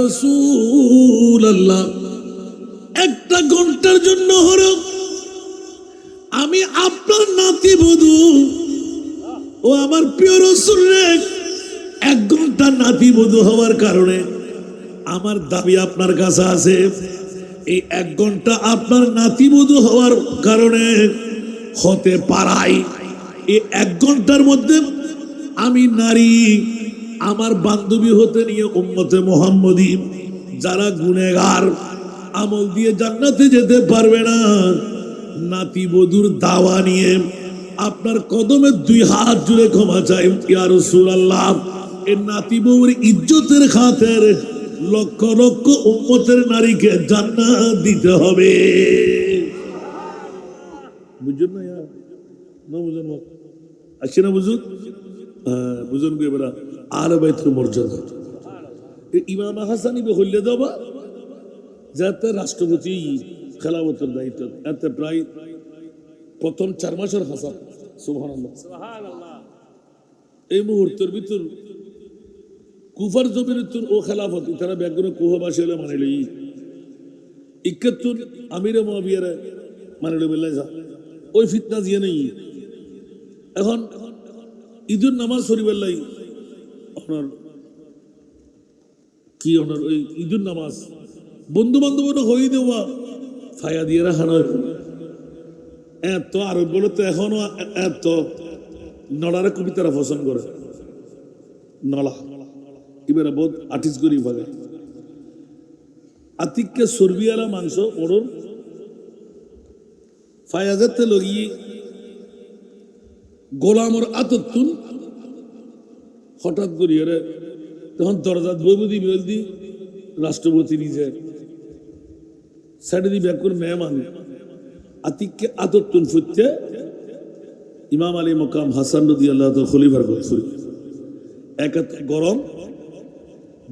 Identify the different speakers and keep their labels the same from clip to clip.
Speaker 1: রাসূলুল্লাহ, একটা ঘন্টার জন্য হলো আমি আপনার নাতিবধূ ও আমার প্রিয় রাসূলের 1 ঘন্টা নাতিবধূ হওয়ার কারণে আমার দাবি আপনার কাছে আছে। এই 1 ঘন্টা আপনার নাতিবধূ হওয়ার কারণে হতে পারাই এই 1 ঘন্টার মধ্যে আমি নারী আমার বান্ধবী হতে নিয়ে উম্মতে মুহাম্মদী যারা গুনেগার আমল দিয়ে জান্নাতে যেতে পারবে না, নাতিবধূর দাওয়া নিয়ে আপনার কদমে 2 হাত জুড়ে ক্ষমা চাই ইয়া রাসূলুল্লাহ। এই নাতিবউর ইজ্জতের খাতির লক্ষ লক্ষ উম্মতের নারীকে জান্নাত দিতে হবে। বুঝুন না ইয়া না বুঝুন আসছে না বুঝুন বুঝুন কে বলা আলে বাইতের মর্যাদা ইমাম হাসানি বে হইলে দেবা যাতে রাষ্ট্রপতি খেলাফতের দায়িত্ব এতে প্রায় প্রথম 4 মাসের হাসান সুবহানাল্লাহ সুবহানাল্লাহ। এই মুহূর্তের ভিতর কুফার জমির ভিতর ও খেলাফত তারা ব্যাগুনে কুহবাসী হলে মানে লই 71 আমিরে মুআবিয়ারে মানে লই বেলা যা ওই ফিতনা দিয়ে নেই। এখন ঈদের নামাজ শরীফের লাই আপনার কি আপনার ওই ঈদের নামাজ বন্ধু বান্ধব হয়ে দেওয়া ফায়া দিয়ে রাখানো এত আর বলে তো এখনো এত নলারে কবিতারা পছন্দ করে নলা এবারে বহুত আর্টিস্ট করি ভাগে আতিককে সর্বিয়ালা মাংস ওড়ন ফায়াজাতে লগিয়ে গোলামর আততুন হঠাৎ করি রে তখন দরজাত বৈবদি বেলদি রাষ্ট্রপতি নিজে সাইডে দি ব্যাক করে মেহমান আতিককে আততুন ফুটতে ইমাম আলী মকাম হাসান রাদিয়াল্লাহু তাআলা খলিফার গোসল এক গরম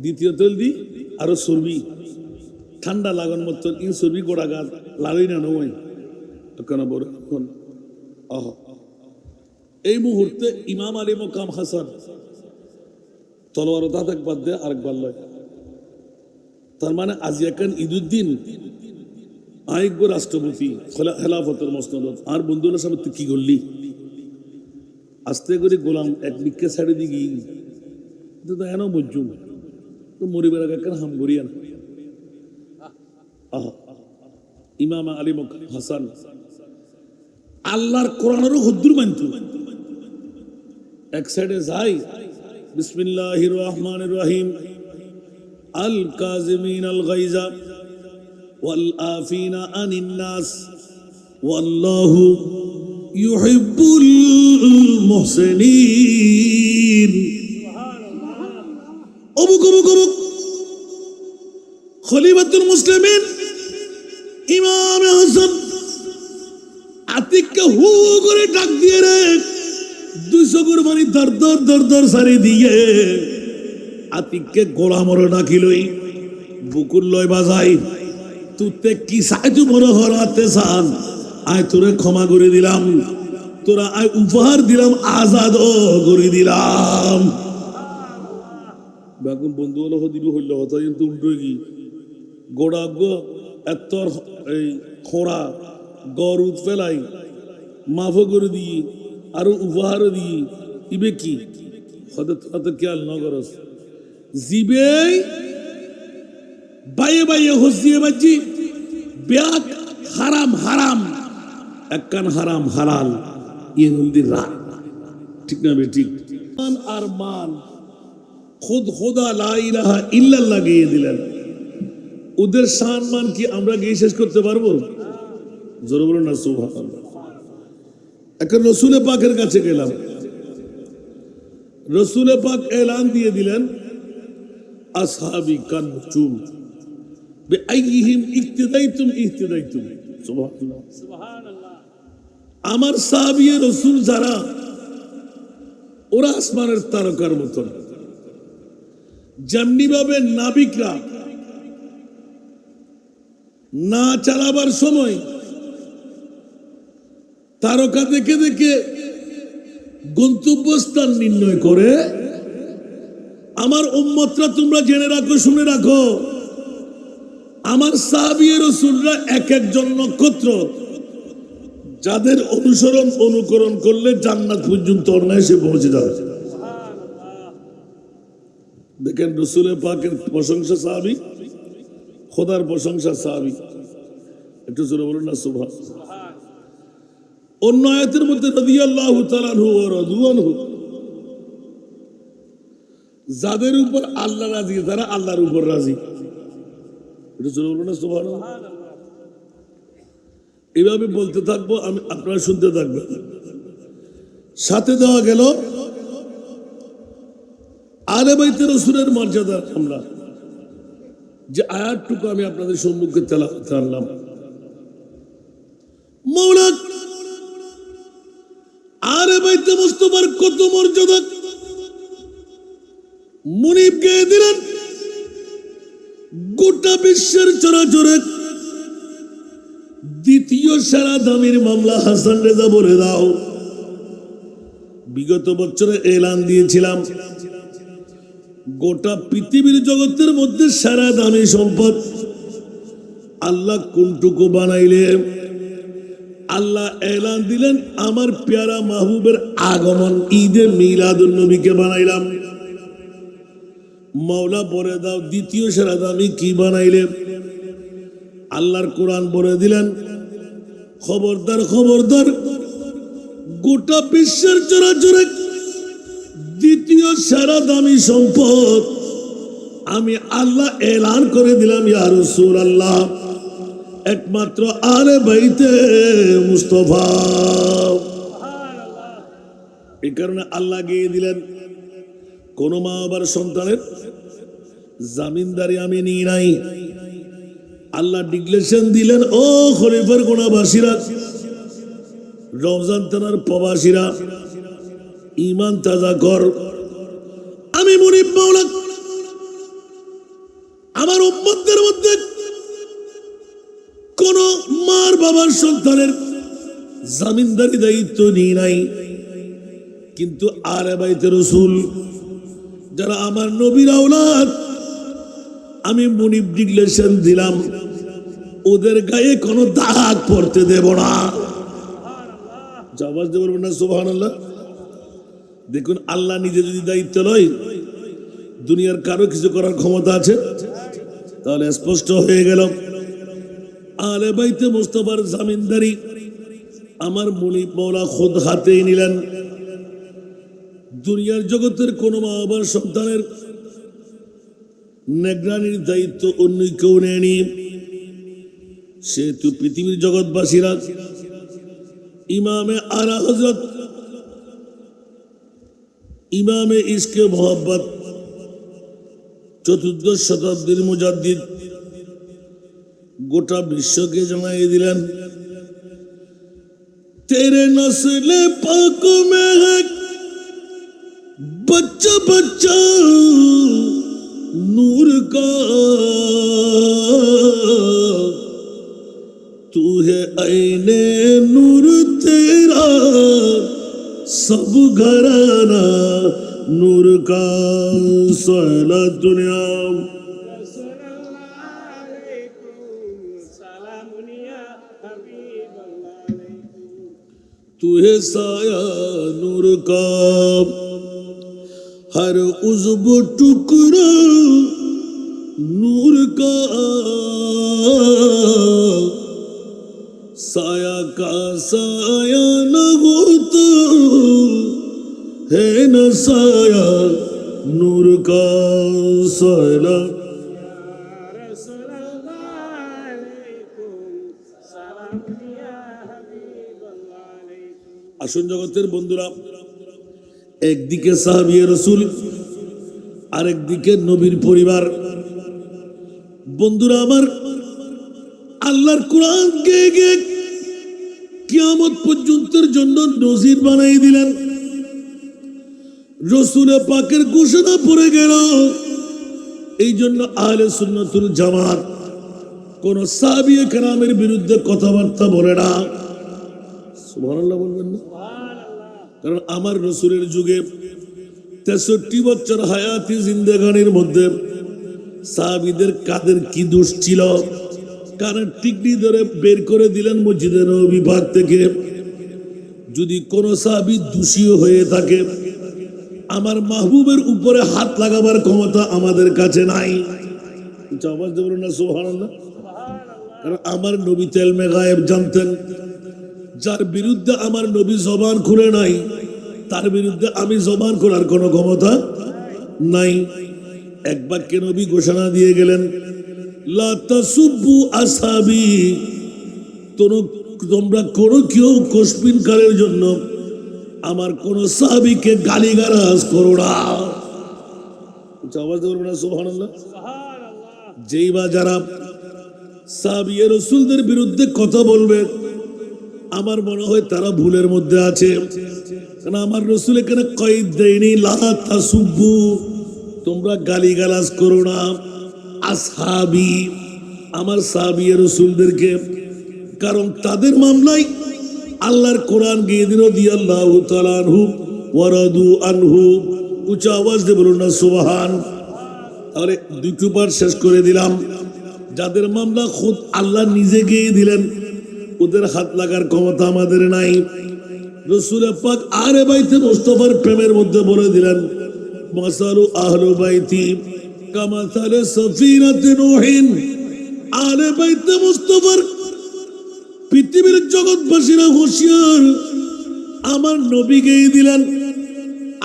Speaker 1: দ্বিতীয় তেল দি আরো সর্বি ঠান্ডা লাগান মতো ইন সর্বি গোড়া গাছ লাগাই না নয় কেন বড় আহ এই মুহূর্তে ইমাম আলী মকাম হাসান তলোয়ার দাঁত একবার দেয় আরেকবার লয়। তার মানে আজ এখন ঈদুদ্দিন আরেক রাষ্ট্রপতি খেলাফতের মসনদ আর বন্ধুরা সামনে তুই কি করলি আস্তে করে গোলাম এক বিক্ষে ছাড়ে দিকে তো এন মজ্জুম তো মরিবার আগে কেন হাম করিয়া না আহ ইমাম আলী মকাম হাসান আল্লাহর কোরআনেরও হুদ্দুর মানত এক সাইডে যাই বিসমিল্লাহির রহমানির রহিম আল কাযিমিন আল গায়জা ওয়াল আফিনা আনিন নাস ওয়াল্লাহু ইউহিব্বুল মুহসিনিন। অবুক অবুক অবুক খলিফাতুল মুসলিমিন ইমাম হাসান আতিককে হু করে ডাক দিয়ে রে 200 কুরবানি দর দর দর দর সারি দিয়ে আতিককে গোলামর ডাকিলই বুকুর লয় বাজাই তুতে কি সাহায্য মনে হরাতে চান আয় তোরে ক্ষমা করে দিলাম তোরা আয় উপহার দিলাম আজাদ করে দিলাম। বেগুন বন্ধু হলো দিবি হইল হতো কিন্তু উল্টো কি গোড়া গো এত এই খোঁড়া গড় উঠ ফেলাই মাফ করে দিই আরো উপহার দিই ইবে কি হতে খেয়াল নগরস জিবে বাইয়ে বাইয়ে হসিয়ে বাজি ব্যাক হারাম হারাম একখান হারাম হালাল ইয়ে মন্দির রাত ঠিক না বে ঠিক আর মান খুদ খোদা লা ইলাহা ইল্লাল্লাহ লাগিয়ে দিলেন। ওদের সম্মান কি আমরা গিয়ে শেষ করতে পারবো? জোরে বলুন না সুবহানাল্লাহ। এখন রসুল পাকের কাছে গেলাম, রসুল পাক এলান দিয়ে দিলেন আসহাবি কান চুম বেআইহিম ইক্তিদাইতুম ইহতিদাইতুম সুবহানাল্লাহ সুবহানাল্লাহ। আমার সাহাবী রাসূল যারা ওরা আসমানের তারকার মতন, যেমনি ভাবে নাবিকরা না চালাবার সময় তারকা দেখে দেখে গন্তব্যস্থান নির্ণয় করে, আমার উম্মতরা তোমরা জেনে রাখো, শুনে রাখো, আমার সাহাবী রাসূলরা এক একজন নক্ষত্র, যাদের অনুসরণ অনুকরণ করলে জান্নাত পর্যন্ত অনায়াসে পৌঁছে যাবে। দেখেন রাসূলের পাকের প্রশংসা সাহাবী, খোদার প্রশংসা সাহাবী। একটু জোরে বলুন না সুবহানাল্লাহ। অন্য আয়াতের মধ্যে রাদিয়াল্লাহু তাআলা আনহু ওয়া রাদু আনহু, যাদের উপর আল্লাহ রাজি তারা আল্লাহর উপর রাজি। একটু জোরে বলুন না সুবহানাল্লাহ। এইভাবে বলতে থাকবো, আমি আপনারা শুনতে থাকবেন। সাথে দেওয়া গেল আলে বাইতে রাসূলের মর্যাদা। আমরা যে আয়াতটুকু আমি আপনাদের সম্মুখে তেলাওয়াত করলাম, মাওলা আলে বাইতে মুস্তাফার কত মর্যাদা মুনিব গেয়ে দিলেন। গোটা বিশ্বের চরাচরে দ্বিতীয় সেরা দামির মামলা হাসান রেজা বলে দাও। বিগত বছরে এলান দিয়েছিলাম, গোটা পৃথিবীর জগতের মধ্যে সেরা দামি সম্পদ আল্লাহ কোনটুকু বানাইলে, আল্লাহ এলান দিলেন আমার পেয়ারা মাহবুবের আগমন ঈদে মিলাদুন নবীকে বানাইলাম। মাওলা বলে দাও দ্বিতীয় সেরা দামি কি বানাইলে? আল্লাহর কোরআন বলে দিলেন খবরদার খবরদার, গোটা বিশ্বের চরাচরে দ্বিতীয় সেরা দামি সম্পদ আমি আল্লাহ এলান করে দিলাম ইয়া রাসূলুল্লাহ, একমাত্র আলে বাইতে মুস্তাফা। এই কারণে আল্লাহ গিয়ে দিলেন, কোন মা বাবার সন্তানের জামিনদারি আমি নিই নাই। আল্লাহ ডিক্লেরেশন দিলেন, ও খলিফার গোনাবাসীরা, রমজান থানার প্রবাসীরা, ঈমান তাজা কর। আমি মুনিব মাওলা আমার উম্মতদের মধ্যে কোন মার বাবার সন্তানের জামিনদারি দায়িত্ব নিই নাই, কিন্তু আলে বাইতে রাসূল যারা আমার নবীর আওলাদ, আমি মুনিব ডিক্লেরেশন দিলাম ওদের গায়ে কোনো দাগ পড়তে দেব না। আওয়াজ দিয়ে বলবেন না সুবহানাল্লাহ। দেখুন আল্লাহ নিজে যদি দায়িত্ব লয়, দুনিয়ার কারো কিছু করার ক্ষমতা আছে? তাহলে স্পষ্ট হয়ে গেল আলে বাইতে মুস্তাফার জামিনদারি আমার মুনিব মাওলা খুদ হাতেই নিলেন। দুনিয়ার জগতের কোন মা বাবার সন্তানের নিগরানির দায়িত্ব অন্য কেউ নেয়নি। সেহেতু পৃথিবীর জগৎবাসীরা ইমামে আলা হযরত ইমামে ইশকে মোহাব্বত চতুর্দশ শতাব্দীর মুজাদ্দিদ গোটা বিশ্বকে জানাই দিলেন, তেরে নসলে পাক মে है बच्चा बच्चा नूर का, तू है आईने नूर तेरा सब घराना नूर का। साला दुनिया तू है साया नूर का, हर उज़्व टुकड़ा नूर का, साया का साया न हो तो है न साया नूर का। साला আসুন জগতের বন্ধুরা, একদিকে সাহাবী রাসূল, আরেকদিকে নবীর পরিবার। বন্ধুরা আমার, আল্লাহর কোরআন গেয়ে গিয়ে কিয়ামত পর্যন্তের জন্য নজির বানাই দিলেন। রাসূল পাকের ঘোষণা পড়ে গেল। এই জন্য আহলে সুন্নাতুল জামাত কোন সাহাবী কেরামের বিরুদ্ধে কথাবার্তা বলে না। সুবহানাল্লাহ বলবেন না? কারণ আমার রাসূলের যুগে 63 বছর হায়াতি জিন্দেগানির মধ্যে সাহাবীদের কাদের কি দোষ ছিল? কারণ টিকনি ধরে বের করে দিলেন মসজিদে নববী ভাগ থেকে। যদি কোন সাহাবী দোষী হয়ে থাকে, আমার মাহবুবের উপরে হাত লাগাবার ক্ষমতা আমাদের কাছে নাই। আওয়াজ দেবেন না সুবহানাল্লাহ। কারণ আমার নবী ইলমে গায়েব জানতেন। যার বিরুদ্ধে আমার নবী জবান খুলে নাই, তার বিরুদ্ধে আমি জবান খোলার কোনো ক্ষমতা নাই। এক বাক্যে নবী ঘোষণা দিয়ে গেলেন, লা তাসুব্বু আসহাবি, তোমরা কোনো কেউ কসবিনকারের জন্য আমার কোন সাহাবীকে গালিগালাজ করো না। আওয়াজ দেবেন না সুবহানাল্লাহ। যেই বা যারা সাহাবী রাসূলদের বিরুদ্ধে কথা বলবে, আমার মনে হয় তারা ভুলের মধ্যে আছে। কারণ আমার রাসূল এখানে কয়েদ দেয়নি, লা তাসুব্বু, তোমরা গালিগালাজ করো না আসহাবি, আমার সাহাবী রাসূলদেরকে। কারণ তাদের মামলায় আল্লাহর কোরআন গিয়ে দিল, রাদিয়াল্লাহু তাআলা আনহু ওয়া রাদু আনহু। উচ্চ আওয়াজ দিয়ে বলুন না সুবহান। তাহলে দুটো বার শেষ করে দিলাম। যাদের মামলা খুদ আল্লাহ নিজে গিয়ে দিলেন, ওদের হাত লাগার ক্ষমতা আমাদের নাই। রাসূল পাক আলে বাইতে মুস্তাফার প্রেমের মধ্যে বলে দিলেন, মাসালু আহলু বাইতি কামাসালে সাফিনাতি নূহিন। আলে বাইতে মুস্তাফার, পৃথিবীর জগৎবাসীরা হুঁশিয়ার, আমার নবী গিয়ে দিলেন,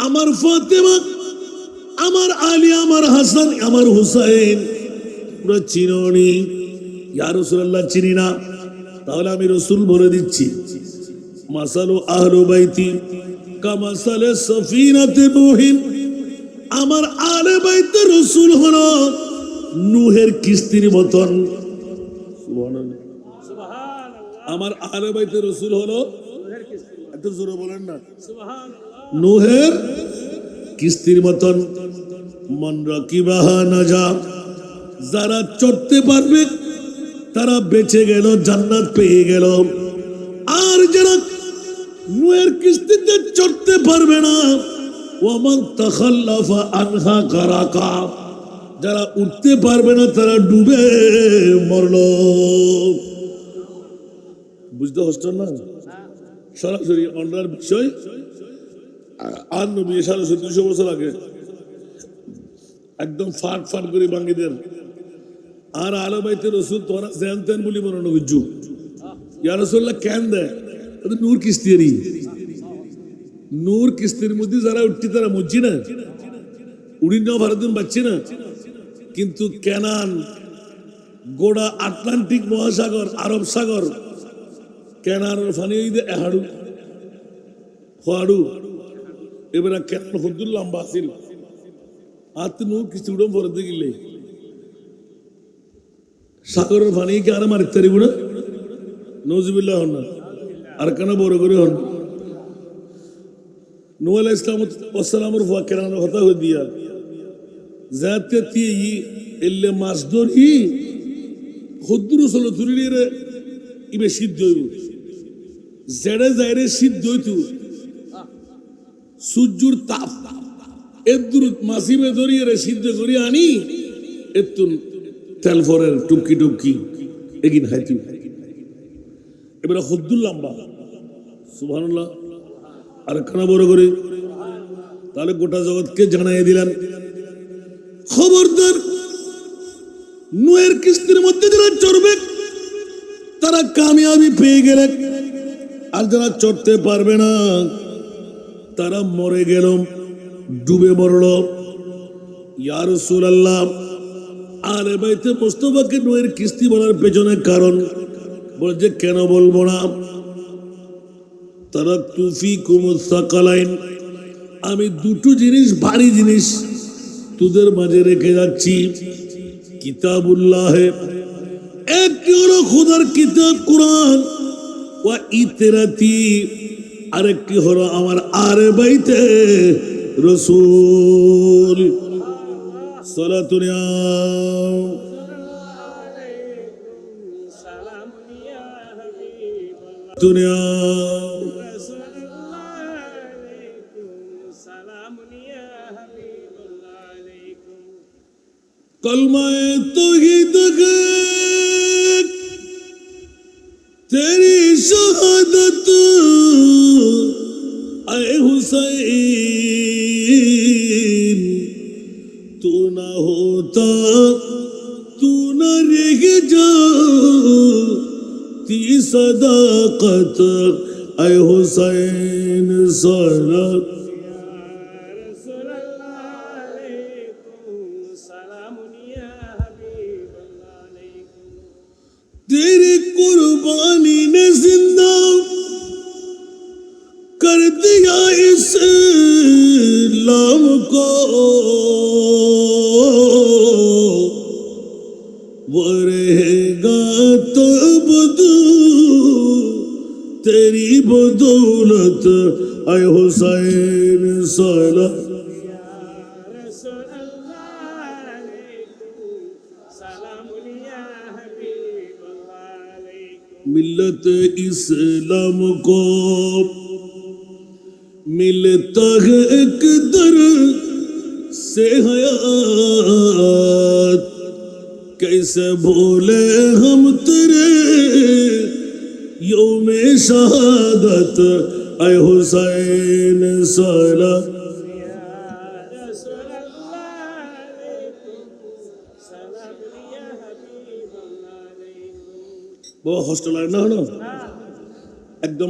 Speaker 1: আমার ফাতেমা, আমার আলী, আমার হাসান, আমার হুসাইন তোমরা চিনোনি। ইয়া রাসূলুল্লাহ চিনি না। তাহলে আমি রাসূল বলে দিচ্ছি, মাসালু আহলু বাইতি কামাসালে সাফিনাতি নূহিন। আমার আলে বাইতে রাসূল হলো নূহের কিস্তির মতন। সুবহানাল্লাহ। আমার আহলে বাইতে রাসূল হলো, এত জোরে বলেন না সুবহানাল্লাহ, নূহের কিস্তির মতন। মান রাকিবাহা নাজা, যারা চড়তে পারবে তারা বেঁচে গেল, জান্নাত পেয়ে গেল। আর যারা নূহের কিস্তিতে চড়তে পারবে না, ওয়ামান তাখাল্লাফা আনহা গারাকা, যারা উঠতে পারবে না তারা ডুবে মরল। বুঝতে হচ্ছে না? সরাসরি অন্যার বিষয়। আর নবী 250 বছর আগে একদম ফাট ফাট করে ভাঙি দেন। আর আলে বাইতে রাসূল তোরা জানতেন বলি মনে না বুঝু। ইয়া রাসূলুল্লাহ কেন দেয়? নূর কিস্তিরই, নূর কিস্তির মধ্যে যারা উঠছি তারা মরছি না, উড়ি না ভারতের পাচ্ছি না। কিন্তু কেনান গোড়া আটলান্টিক মহাসাগর, আরব সাগর, কেনার ফানি এহাড়ু হাড়ু। এবার কেনার হদ্দুর লম্বা আছিল, আর তো নূর কিস্তি উড়ম ভরতে গেলে সাগরের ফানি কি আর মারিতে পারিব না? নজিবুল্লাহ হন না, আর কেন বড় করে হন। নূহ আলাইহিস সালামের ফুয়া কেনার কথা হয়ে দিয়া যাতে ই এলে মাছ ধরি হদ্দুর চলো ধরিলে ইবে সিদ্ধ হইব, জেড়ে যাইরে সিদ্ধ হইতো সূর্যর তাপ এদুর মাসিবে ধরিয়ে সিদ্ধ করি আনি এতুন তেল ফরের টুপকি টুপকি এগিন খাইতি। এবারে হদ্দুর লম্বা, সুবহানাল্লাহ। আর খানা বড় করে, তাহলে গোটা জগৎকে জানাই দিলেন, খবরদার নূহের কিস্তির মধ্যে যারা চড়বে তারা কামিয়াবি পেয়ে গেলে, আর যারা চড়তে পারবে না তারা মরে গেল, ডুবে মরল। ইয়া রাসূলুল্লাহ, আলে বাইতে মুস্তাফাকে নূহের কিস্তি বলার পেছনে কারণ বলে যে কেন বলবো না, তারাকতু ফীকুমুস সাকালাইন, আমি দুটো জিনিস, ভারী জিনিস তোদের মাঝে রেখে যাচ্ছি। কিতাবুল্লাহ, একটি হলো খোদার কিতাব কোরআন, ওয়া ইতরাতি, আরেকটি হলো আমার আলে বাইতে রাসূল। সালাতুন ইয়া দুনিয়া कलमाए तौहीद के तेरी शहादत ऐ हुसैन तू ना होता तू न रह जाती सदाकत ऐ हुसैन सरा तेरी कुर्बानी ने जिंदा कर दिया इस्लाम को वो रहेगा तब तेरी बदौलत ऐ हुसैन सला मिल्लत इस्लाम को मिलता है एक दर से हयात कैसे भूले हम तेरे यौमे शहादत ऐ हुसैन सला বাবা হস্টেল আর না হলো একদম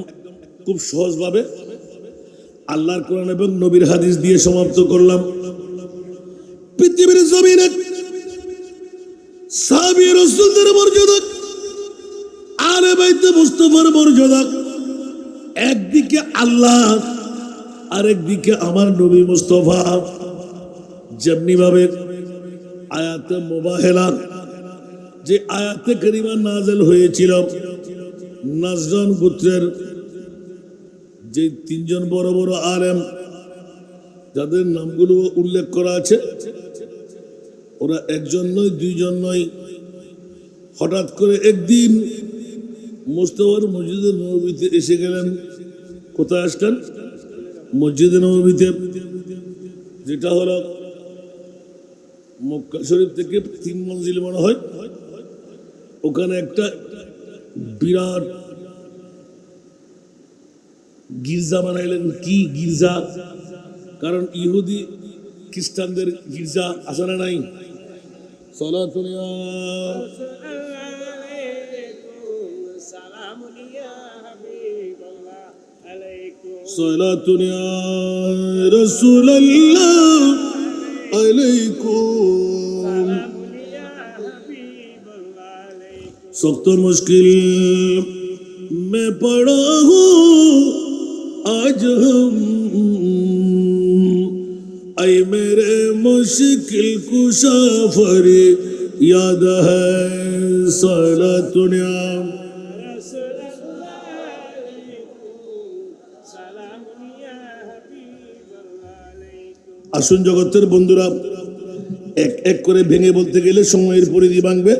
Speaker 1: খুব সহজভাবে আল্লাহর কোরআন এবং নবীর হাদিস দিয়ে সমাপ্ত করলাম। পৃথিবীর জমিনে সাহাবী রাসূলদের মর্যাদা আলে বাইতে মুস্তাফার মর্যাদা একদিকে আল্লাহ আরেকদিকে আমার নবী মুস্তাফা যেমনি ভাবে আয়াতে মুবাহিলা যে আয়াতে কারিমা নাযিল হয়েছিল নাজরান গোত্রের যে তিনজন বড় বড় আলেম যাদের নামগুলো উল্লেখ করা আছে ওরা একজন নয় দুইজন নয় হঠাৎ করে একদিন মুস্তাফার মসজিদে নববীতে এসে গেলেন। কোথায় আসলেন? মসজিদে নববীতে, যেটা হলো মক্কা শরীফ থেকে 3 মঞ্জিল মনে হয়। ওখানে একটা বিরাট গির্জা বানাইলেন। কি গির্জা? কারণ ইহুদি খ্রিস্টানদের গির্জা আছে না নাই? সালাতুন ইয়া সালাতুন ইয়া রাসূলুল্লাহ আলাইকুম। सख्त मुश्किल में पड़ा हूँ आज हम ऐ मेरे मुश्किल कुशा फरी याद है सलातुन या আসুন জগতের বন্ধুরা, এক এক করে ভেঙে বলতে গেলে সময়ের পরিধি ভাঙবে।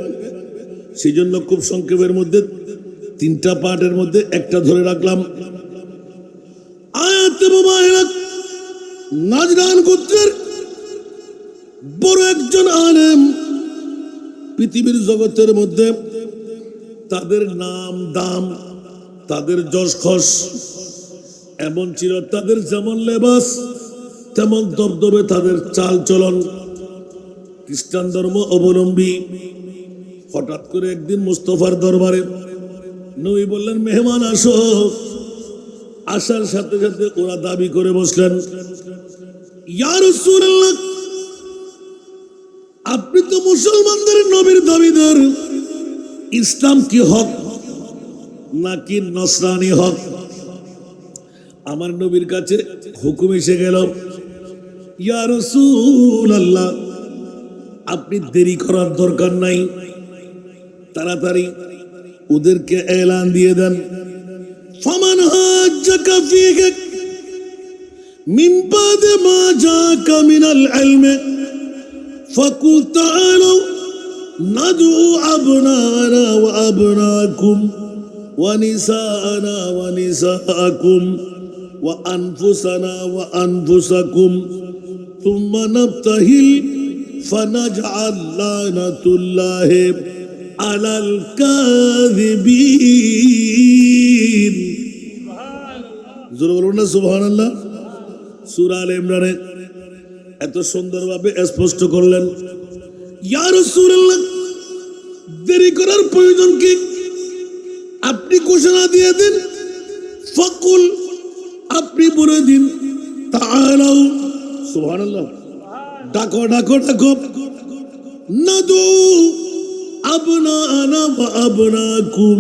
Speaker 1: সেই জন্য খুব সংক্ষেপের মধ্যে 3টা পার্টের মধ্যে একটা ধরে রাখলাম। আয়াতে মুবাহিলা নাজরান গোত্রের বড় একজন আলেম পৃথিবীর জগতের মধ্যে তাদের নাম দাম তাদের যশ খস এমন ছিল, তাদের যেমন লেবাস তেমন দবদবে তাদের চাল চলন। খ্রিস্টান ধর্ম অবলম্বী। হঠাৎ করে একদিন মুস্তাফার দরবারে নবী বললেন, মেহমান আসো। আসার সাথে সাথে ওরা দাবি করে বসলেন, ইয়া রাসূলুল্লাহ, আপনি তো মুসলমানদের নবীর দাবিদার, ইসলাম কি হক নাকি নসরানি হক? আমার নবীর কাছে হুকুম এসে গেল, ইয়া রাসূলুল্লাহ, আপনি দেরি করার দরকার নাই, তাড়াতাড়ি ওদেরকে এলান দিয়ে দেন। ফামান হাজ্জাকা ফীহি মিন বাদি মা জাকা মিনাল ইলমি ফাকুল তাআলু নাদউ আবনানা ওয়া আবনাকুম ওয়া নিসাআনা ওয়া নিসাআকুম ওয়া আনফুসানা ওয়া আনফুসাকুম থুম্মা নাবতাহিল ফানাজআল লানাতুল্লাহি আলাল কাযিবিন। জোরে বলুন না সুবহানাল্লাহ। সূরা আলে ইমরানে এত সুন্দরভাবে স্পষ্ট করলেন। ইয়া রাসূলুল্লাহ, দেরি করার প্রয়োজন কি? আপনি ঘোষণা দিয়ে দিন। ফাকুল, আপনি বলে দিন, তাআলাউ, সুবহানাল্লাহ, ডাকো ডাকো ডাকো, নাদু আবনাআনা ওয়া আবনাকুম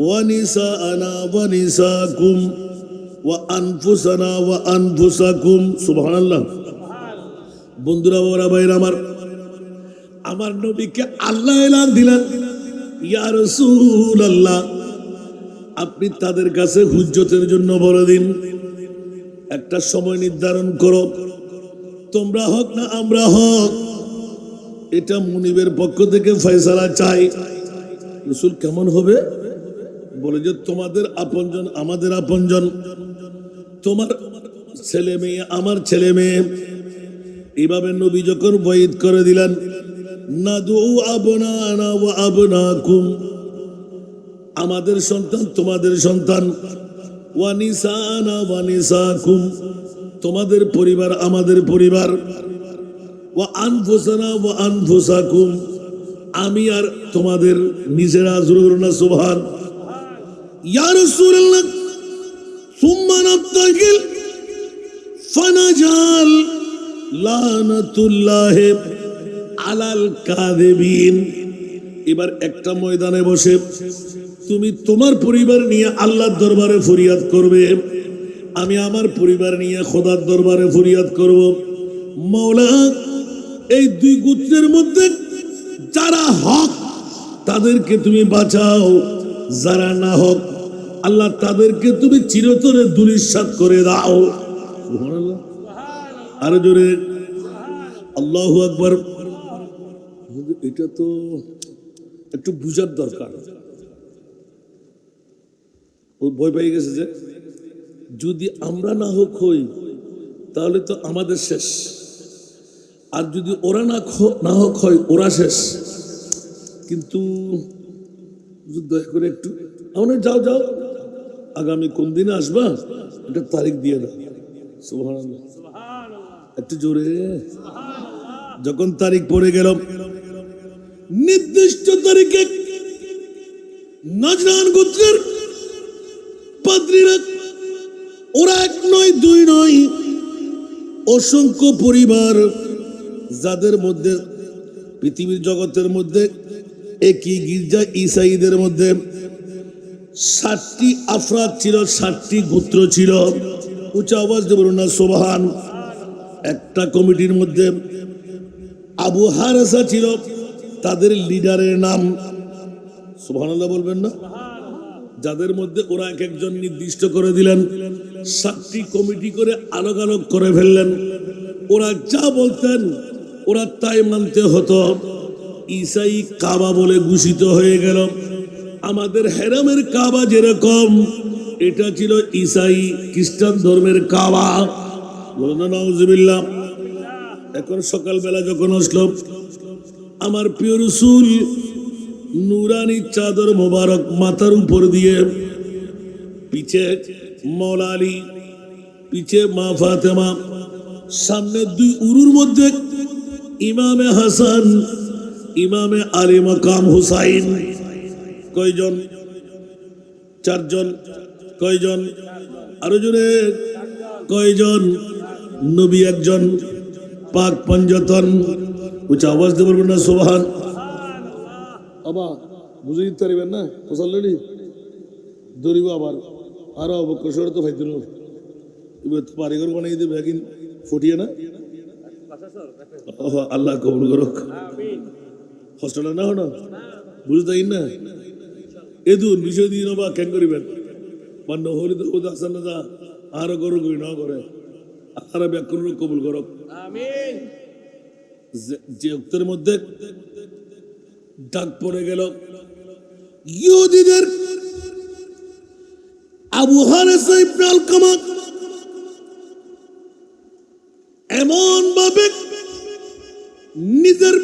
Speaker 1: ওয়া নিসাআনা ওয়া নিসাকুম ওয়া আনফুসানা ওয়া আনফুসাকুম। সুবহানাল্লাহ। বন্ধুরা, বাবারা, ভাইরা আমার, আমার নবীকে আল্লাহ এলান দিলেন, ইয়া রাসূলুল্লাহ, আপনি তাদের কাছে হুজ্জতের জন্য বলে দিন, একটা সময় নির্ধারণ করো, তোমরা হক না আমরা হক, এটা মুনিবের পক্ষ থেকে ফয়সালা চাই। রাসূল কেমন হবে? বলে যে তোমাদের আপনজন আমাদের আপনজন, তোমার ছেলে মেয়ে আমার ছেলে মেয়ে। এইভাবে নবী যখন বঈদ করে দিলেন, নাদু আবনানা ওয়া আবনাকুম, আমাদের সন্তান তোমাদের সন্তান, ওয়া নিসানা ওয়া নিসাকুম, তোমাদের পরিবার আমাদের পরিবার, ওয়া আনফুসানা ওয়া আনফুসাকুম, আমি আর তোমাদের নিজেরা। জোরে না সুবহান। ইয়া রাসূলুল্লাহ, সুম্মা নাবতাহিল ফানাজাল লানাতুল্লাহি আলাল কাযিবিন। এবার একটা ময়দানে বসে তুমি তোমার পরিবার নিয়ে আল্লাহর দরবারে ফরিয়াদ করবে, আমি আমার পরিবার নিয়ে খোদার দরবারে ফরিয়াদ করব। মাওলা, এই দুই গোত্রের মধ্যে যারা হক তাদেরকে তুমি বাঁচাও, যারা না হক আল্লাহ তাদেরকে তুমি চিরতরে ধূলিসাৎ করে দাও। সুবহানাল্লাহ। আরো জোরে আল্লাহু আকবার। এটা তো একটু বুঝার দরকার। ও ভয় পেয়ে গেছে যে যদি আমরা না হোক হই তাহলে তো আমাদের শেষ, আর যদি ওরা না হোক হয় ওরা শেষ। কিন্তু দয়া করে একটু আমরা যাও যাও, আগামী কোন দিনে আসবা এটা তারিখ দিয়ে দাও। সুবহানাল্লাহ, একটু জোরে। যখন তারিখ পড়ে গেল, নির্দিষ্ট তারিখে নাজরান গোত্রের পাদ্রীরা, ওরা এক নয় দুই নয়, অসংখ্য পরিবার, যাদের মধ্যে পৃথিবীর জগতের মধ্যে একই গির্জা ঈসাইদের মধ্যে 60টি আফরাদ ছিল, 60টি গোত্র ছিল। উচ্চ আওয়াজ দিয়ে বলুন না সুবহান। একটা কমিটির মধ্যে আবু হারেসা ছিল, তাদের লিডারের নাম, সুবহানাল্লাহ বলবেন না, যাদের মধ্যে ওরা এক একজন নির্দিষ্ট করে দিলেন, 7টি কমিটি করে আলোক আলোক করে ফেললেন। ওরা যা বলতেন ওরা তাই মানতে হতো। ঈসাই কাবা বলে ঘোষিত হয়ে গেল। আমাদের হেরামের কাবা যেরকম, এটা ছিল ঈসাই খ্রিস্টান ধর্মের কাবা। নাউজুবিল্লাহ। এখন সকালবেলা যখন আসলো, আমার প্রিয় রাসূল নুরানি চাদর মোবারক মাথার উপর দিয়ে, পিছে মাওলা আলী, পিছে মা ফাতেমা, সামনে দুই উরুর মধ্যে ইমামে হাসান, ইমামে আলী মাকাম হুসাইন। কয়জন? 4 জন। কয়জন? আরো জোরে কয়জন? নবী একজন, পাক পঞ্জতন। উচ্চ আওয়াজ দিয়ে বলবেন না সুবহান। আবা বুঝে দিতে পারবেন না, ফসলি ধরিব আবার আরো কসর তো ফাইতুল পারিগর বানাই দেবে একদিন ফুটিয়ে না। আল্লাহ কবুল করুক। হস্টেলে না হন বুঝতে না এদুন বিষয় দিয়ে বা কেন করিবেন মান্য হলি তো ওদের আসেন না, আরো করুক না করে আর ব্যাকুল কবুল করুক। যে উক্তের মধ্যে ডাক পড়ে গেল ইহুদিদের, আবু হারেসা ইবনে আলকামা এমন ভাবে নিজের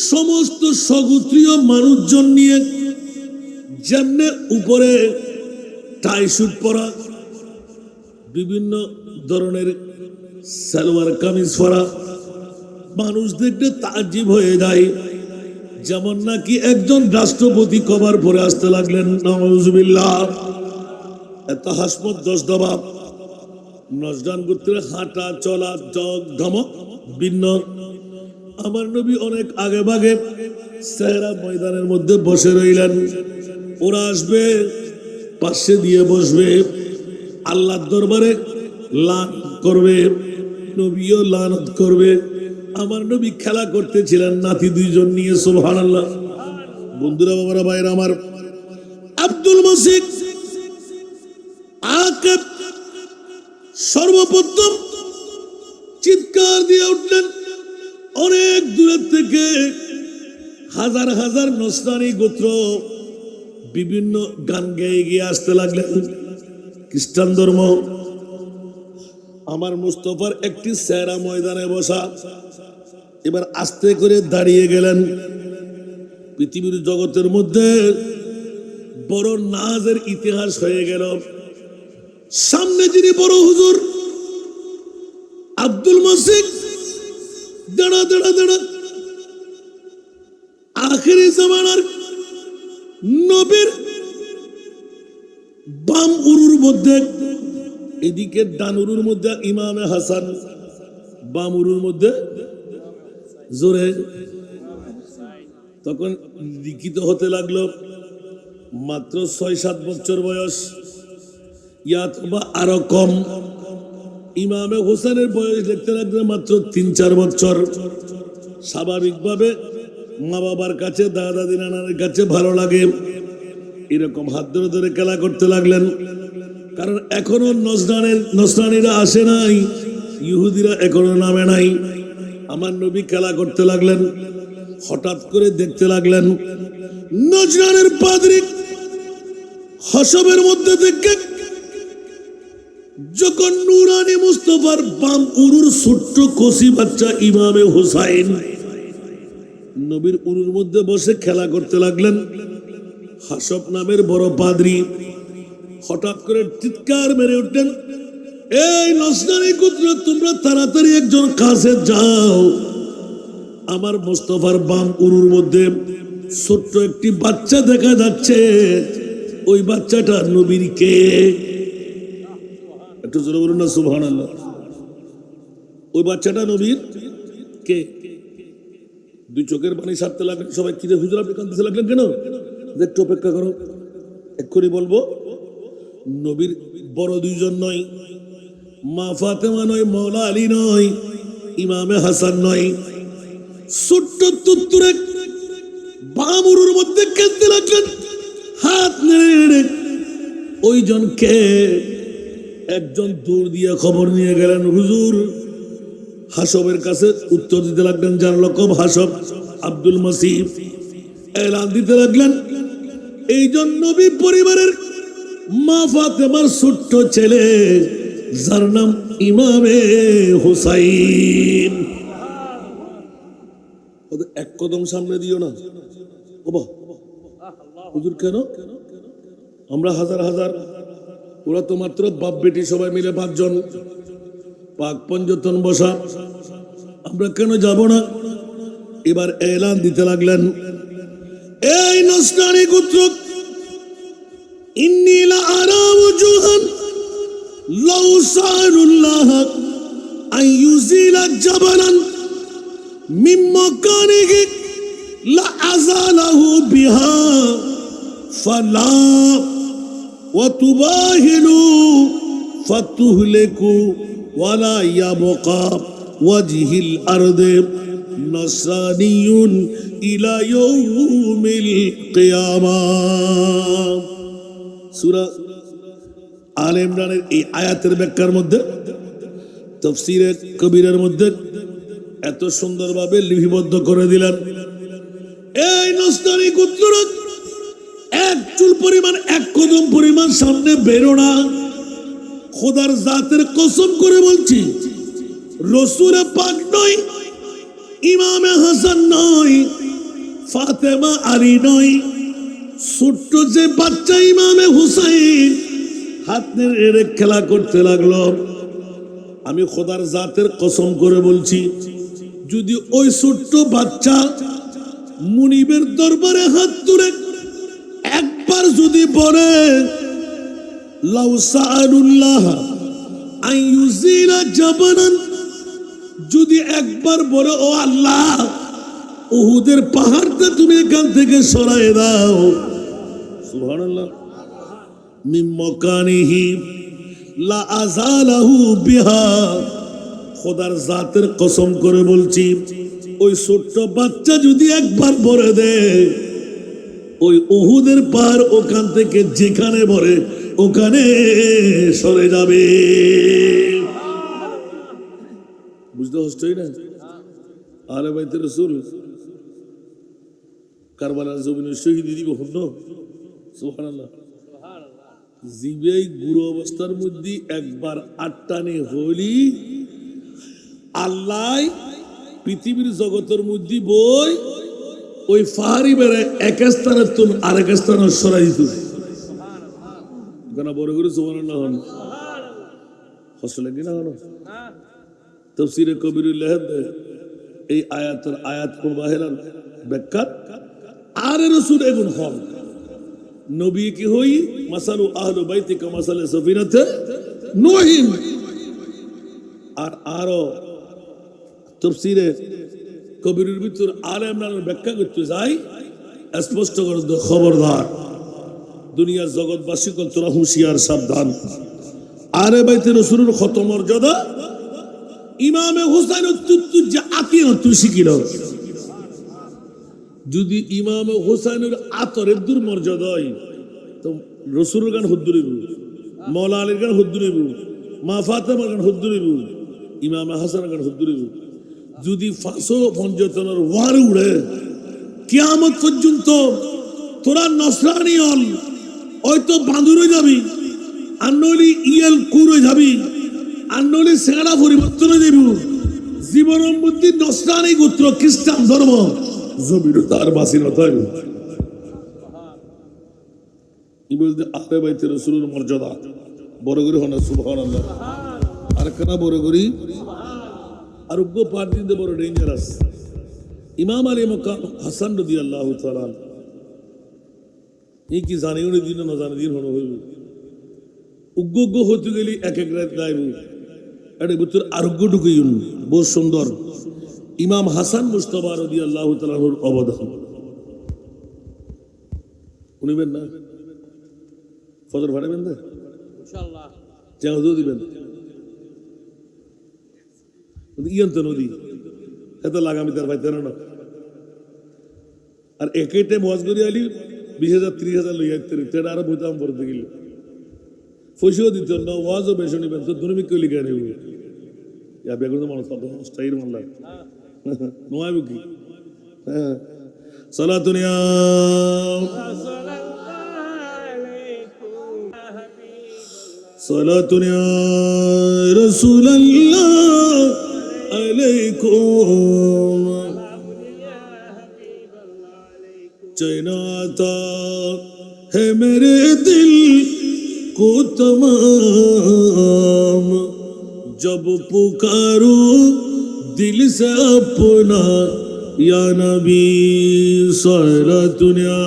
Speaker 1: সমস্ত সগোত্রীয় মানুষজন নিয়ে যেমনে উপরে টাই শুট পরা, বিভিন্ন ধরনের সালোয়ার কামিজ পরা, মানুষ দেখতে তাজ্জব হয়ে যায়। যেমন নাকি একজন রাষ্ট্রপতি কভার পরে আসতে লাগলেন, নাউজুবিল্লাহ। এত হাসমত দশ দবাব, নজরান গোত্রের হাঁটা চলা জগ ধমক ভিন্ন। আমার নবী অনেক আগে ভাগে সেহরা ময়দানের মধ্যে বসে রইলেন। ওরা আসবে, পাশে দিয়ে বসবে, আল্লাহর দরবারে লানত করবে, নবীও লানত করবে। আমার নবী খেলা করতেছিলেন নাতি দুইজন নিয়ে, সুবহানাল্লাহ। বন্ধুরা, বাবারা, ভাইরা আমার, আব্দুল মসিক আকিব সর্বপ্রথম চিৎকার দিয়ে উঠলেন। অনেক দূরের থেকে হাজার হাজার নসরানি গোত্র বিভিন্ন গান গেয়ে গিয়ে আসতে লাগলেন। খ্রিস্টান ধর্ম। আমার মুস্তফার একটি সেহরা ময়দানে বসা, এবার আস্তে করে দাঁড়িয়ে গেলেন। পৃথিবীর জগতের মধ্যে বড় নাজের ইতিহাস হয়ে গেল। সামনে যিনি বড় হুজুর আব্দুল মসিক, দাঁড়া দাঁড়া দাঁড়া, আখেরি জামানার নবীর বাম উরুর মধ্যে, এদিকে ডান উরুর মধ্যে ইমামে হাসান, বাম উরুর মধ্যে জোরে। তখন লিখিত হতে লাগলো মাত্র 6-7 বছর বয়স, ইয়াতবা আরো কম। ইমামে হোসেনের বয়স দেখতে লাগলো মাত্র 3-4 বছর। স্বাভাবিকভাবে মা বাবার কাছে, দাদা দাদি নানার কাছে ভালো লাগে, এরকম হাত ধরে ধরে খেলা করতে লাগলেন। কারণ এখনো নসরানীরা আসে নাই, ইহুদিরা এখনো নামে নাই। আমার নবী খেলা করতে লাগলেন। হঠাৎ করে দেখতে লাগলেন নজরানের পাদ্রী হসবের মধ্যে দেখে যখন নুরানি মুস্তফার বাম উরুর ছোট্ট কচি বাচ্চা ইমামে হুসাইন নবীর উরুর মধ্যে বসে খেলা করতে লাগলেন। হাসব নামের বড় পাদ্রী হঠাৎ করে চিৎকার মেরে উঠলেন, এই নসরানি গোত্র, তোমরা তাড়াতাড়ি একজন কাছে যাও। আমার মুস্তফার বাম উরুর মধ্যে ছোট্ট একটি বাচ্চা দেখা যাচ্ছে, ওই বাচ্চাটা নবীর কে? একটু জোরে বলুন না সুবহানাল্লাহ। ওই বাচ্চাটা নবীর কে? দুই চোখের পানি সারতে লাগলেন সবাই। কি রে হুজুর, আপনি কাঁদতে লাগলেন কেন? একটু অপেক্ষা করো, এক্ষুনি বলবো। নবীর বড় দুইজন নয়, মা ফাতেমা নয়, মৌলা আলী নয়, ইমামে হাসান নয়, ছোট্ট তুত্তুরে বাম উরুর মধ্যে কাঁদতে লাগলেন, হাত নেড়ে। ওই জনকে একজন দূর দিয়ে খবর নিয়ে গেলেন, হুজুর। হাসবের কাছে উত্তর দিতে লাগলেন, যার লকব হাসব, আব্দুল মসিফ। এলান দিতে লাগলেন, এইজন নবী পরিবারের মা ফাতেমার ছোট্ট ছেলে, যার নাম ইমামে হুসাইন। ওদের এক কদম সামনে দিও না। ওবা হুজুর, কেন? আমরা হাজার হাজার, ওরা তো মাত্র বাপ বেটি সবাই মিলে 5 জন, পাক পঞ্জতন বসা, আমরা কেন যাব না? এবার এলান দিতে লাগলেন, এই নসরানি গোত্র, ইন্নী লা আরা ওয়াজুহান লাউ সারুল্লাহ আন ইউজিলা জাবালান মিন মাকানিহি লা আযালাহু বিহা ফালা ওয়া তুবাহিলু ফাতুহলিকু ওয়ালা ইয়াবকা ওয়াজহিল আরদি নসরানিয়ুন ইলা ইয়াউমিল কিয়ামাহ। সূরা আলে ইমরানের এই আয়াতের ব্যাখ্যার মধ্যে, তাফসীরে কবিরের মধ্যে এত সুন্দরভাবে লিপিবদ্ধ করে দিলেন, এই নসরানি গোত্ররা এক চুল পরিমাণ, এক কদম পরিমাণ সামনে বেরো না। খোদার জাতের কসম করে বলছি, রসুল পাক নয়, ইমামে হাসান নয়, ফাতেমা আলী নয়, ছোট্ট যে বাচ্চা ইমামে হুসাইন হাত নেড়ে খেলা করতে লাগলো। আমি খোদার জাতের কসম করে বলছি, যদি ওই ছোট্ট বাচ্চা মুনিবের দরবারে হাত তুলে একবার যদি বলে লাউ সাআলুল্লাহ আইয়ুজিলা জাবানান, যদি একবার বলে ও আল্লাহ উহুদের পাহাড়টা তুমি এখান থেকে সরাই দাও, সুবহানাল্লাহ, মিন মাকানিহি লা আযালাহু বিহা, খোদার জাতের কসম করে বলছি, ওই ছোট্ট বাচ্চা যদি একবার বলে দে ওই উহুদের পাহাড় ওখান থেকে যেখানে বলে ওখানে সরে যাবে। বুঝতে হচ্ছই না? আলে বাইতে রাসূল কারবালার জমিনে শহীদ দিব হন, সুবহানাল্লাহ। জিবেই গুরু অবস্থার মধ্যে একবার আটটানে হলি আল্লাহ পৃথিবীর জগতের মধ্যে বই ওই ফাহারি বেড়ে এক স্থানের তুল আরেক স্থানে সরাই দিত। বড় করে সুবহানাল্লাহ হন, কষ্ট লাগে না? হলো তাফসীরে কবিরুল্লাহ এই আয়াত কোন বাহিরার ব্যাখ্যা আর রাসূল এগুন হন নবী কি হই মাসালু আহলু বাইতি কা মাসালে সাফিনাতে নূহিন। আর আরো তাফসীরে কবিরের ভিতর আলে ইমরানের ব্যাখ্যা করতে যাই, স্পষ্ট করে খবরদার দুনিয়ার জগৎবাসী কল তোরা হুঁশিয়ার সাবধান। আলে বাইতে রাসূলের কত মর্যাদা, ইমামে হুসাইন অত্যন্ত যে আতির তুই শিখিল, যদি ইমামে হুসাইনের আতরের দুর্মর্যাদা হয় তো রসুলের গান হুদ্দুরিব, মৌলা আলীর গান হুদ্দুরিব, মা ফাতেমার গান হুদ্দুরিব, ইমামে হাসানের গান হুদ্দুরিব। যদি ফাঁসো পঞ্চতনের ওয়ার উড়ে কিয়ামত পর্যন্ত তোরা নসরানি হল হয়তো বাঁদুরে যাবি, আর নইলে ইয়েল কুরে যাবি, আর নইলে সেরা পরিবর্তনে দেব, জীবনের মধ্যে নসরানি গোত্র খ্রিস্টান ধর্ম জমির তার বাসীনতা। আহলে বাইতে রাসূলের মর্যাদা বড় করে হন, সুবহানাল্লাহ। আর কেনা বড় করি আরোগ্য পাঠ দিতে বড় ডেঞ্জারাস। ইমাম আলী মাকাম হাসান রাদিয়াল্লাহু তাআলা এই কি জানি উনি দিন না জানি দিন হন হইব উগ্গ হতে গেলি এক এক রাত গাইব, এটা ভিতর আরোগ্য ঢুকে বহু সুন্দর। ইমাম হাসান মুস্তাফা রাদিয়াল্লাহু তাআলার অবদান শুনিবেন না? ফজর ফাটাবেন না ইনশাআল্লাহ, জানাজা দিবেন। ইয়ন্ত নদী এত লাগামি তার পাইতে না, আর একই টাইম ওয়াজ করি আলি 20,000 30,000 লইয়া তেটা আরো বুঝতাম পড়তে গেলে পয়সাও দিত না, ওয়াজও বেশি নিবেন তো ধর্মিক কইলি কেন ইয়া বেগুন মানুষ স্টাইল মানলা নোয়াইব কি? হ্যাঁ, সালাতুনিয়া সালাতুনিয়া রাসূলুল্লাহ আলাইকুম चैनाता है मेरे दिल को तमाम, जब पुकारो दिल से अपना या नबी सारा दुनिया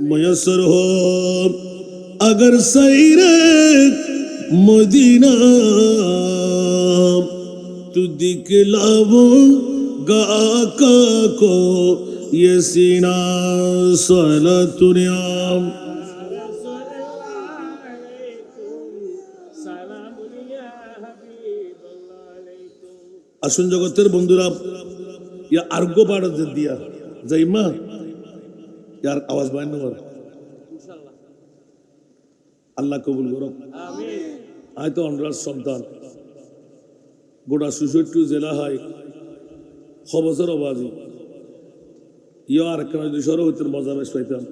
Speaker 1: मयसर हो अगर सैरे मदीना तू दिखलाऊंगा आका को ये सीना सलातुनिया। আসুন জগতের বন্ধুরা ইয়া আরোগ্য পাঠ দিয়া যাই মা ইয়ার আওয়াজ বাইন কর আল্লাহ কবুল করো আমিন। আয় তো অনরাজ সন্তান গোটা ৬৬ জেলা হয় খবর আবাজি ইয়া আর কেন যদি সর হইতেন মজা বেশ পাইতাম।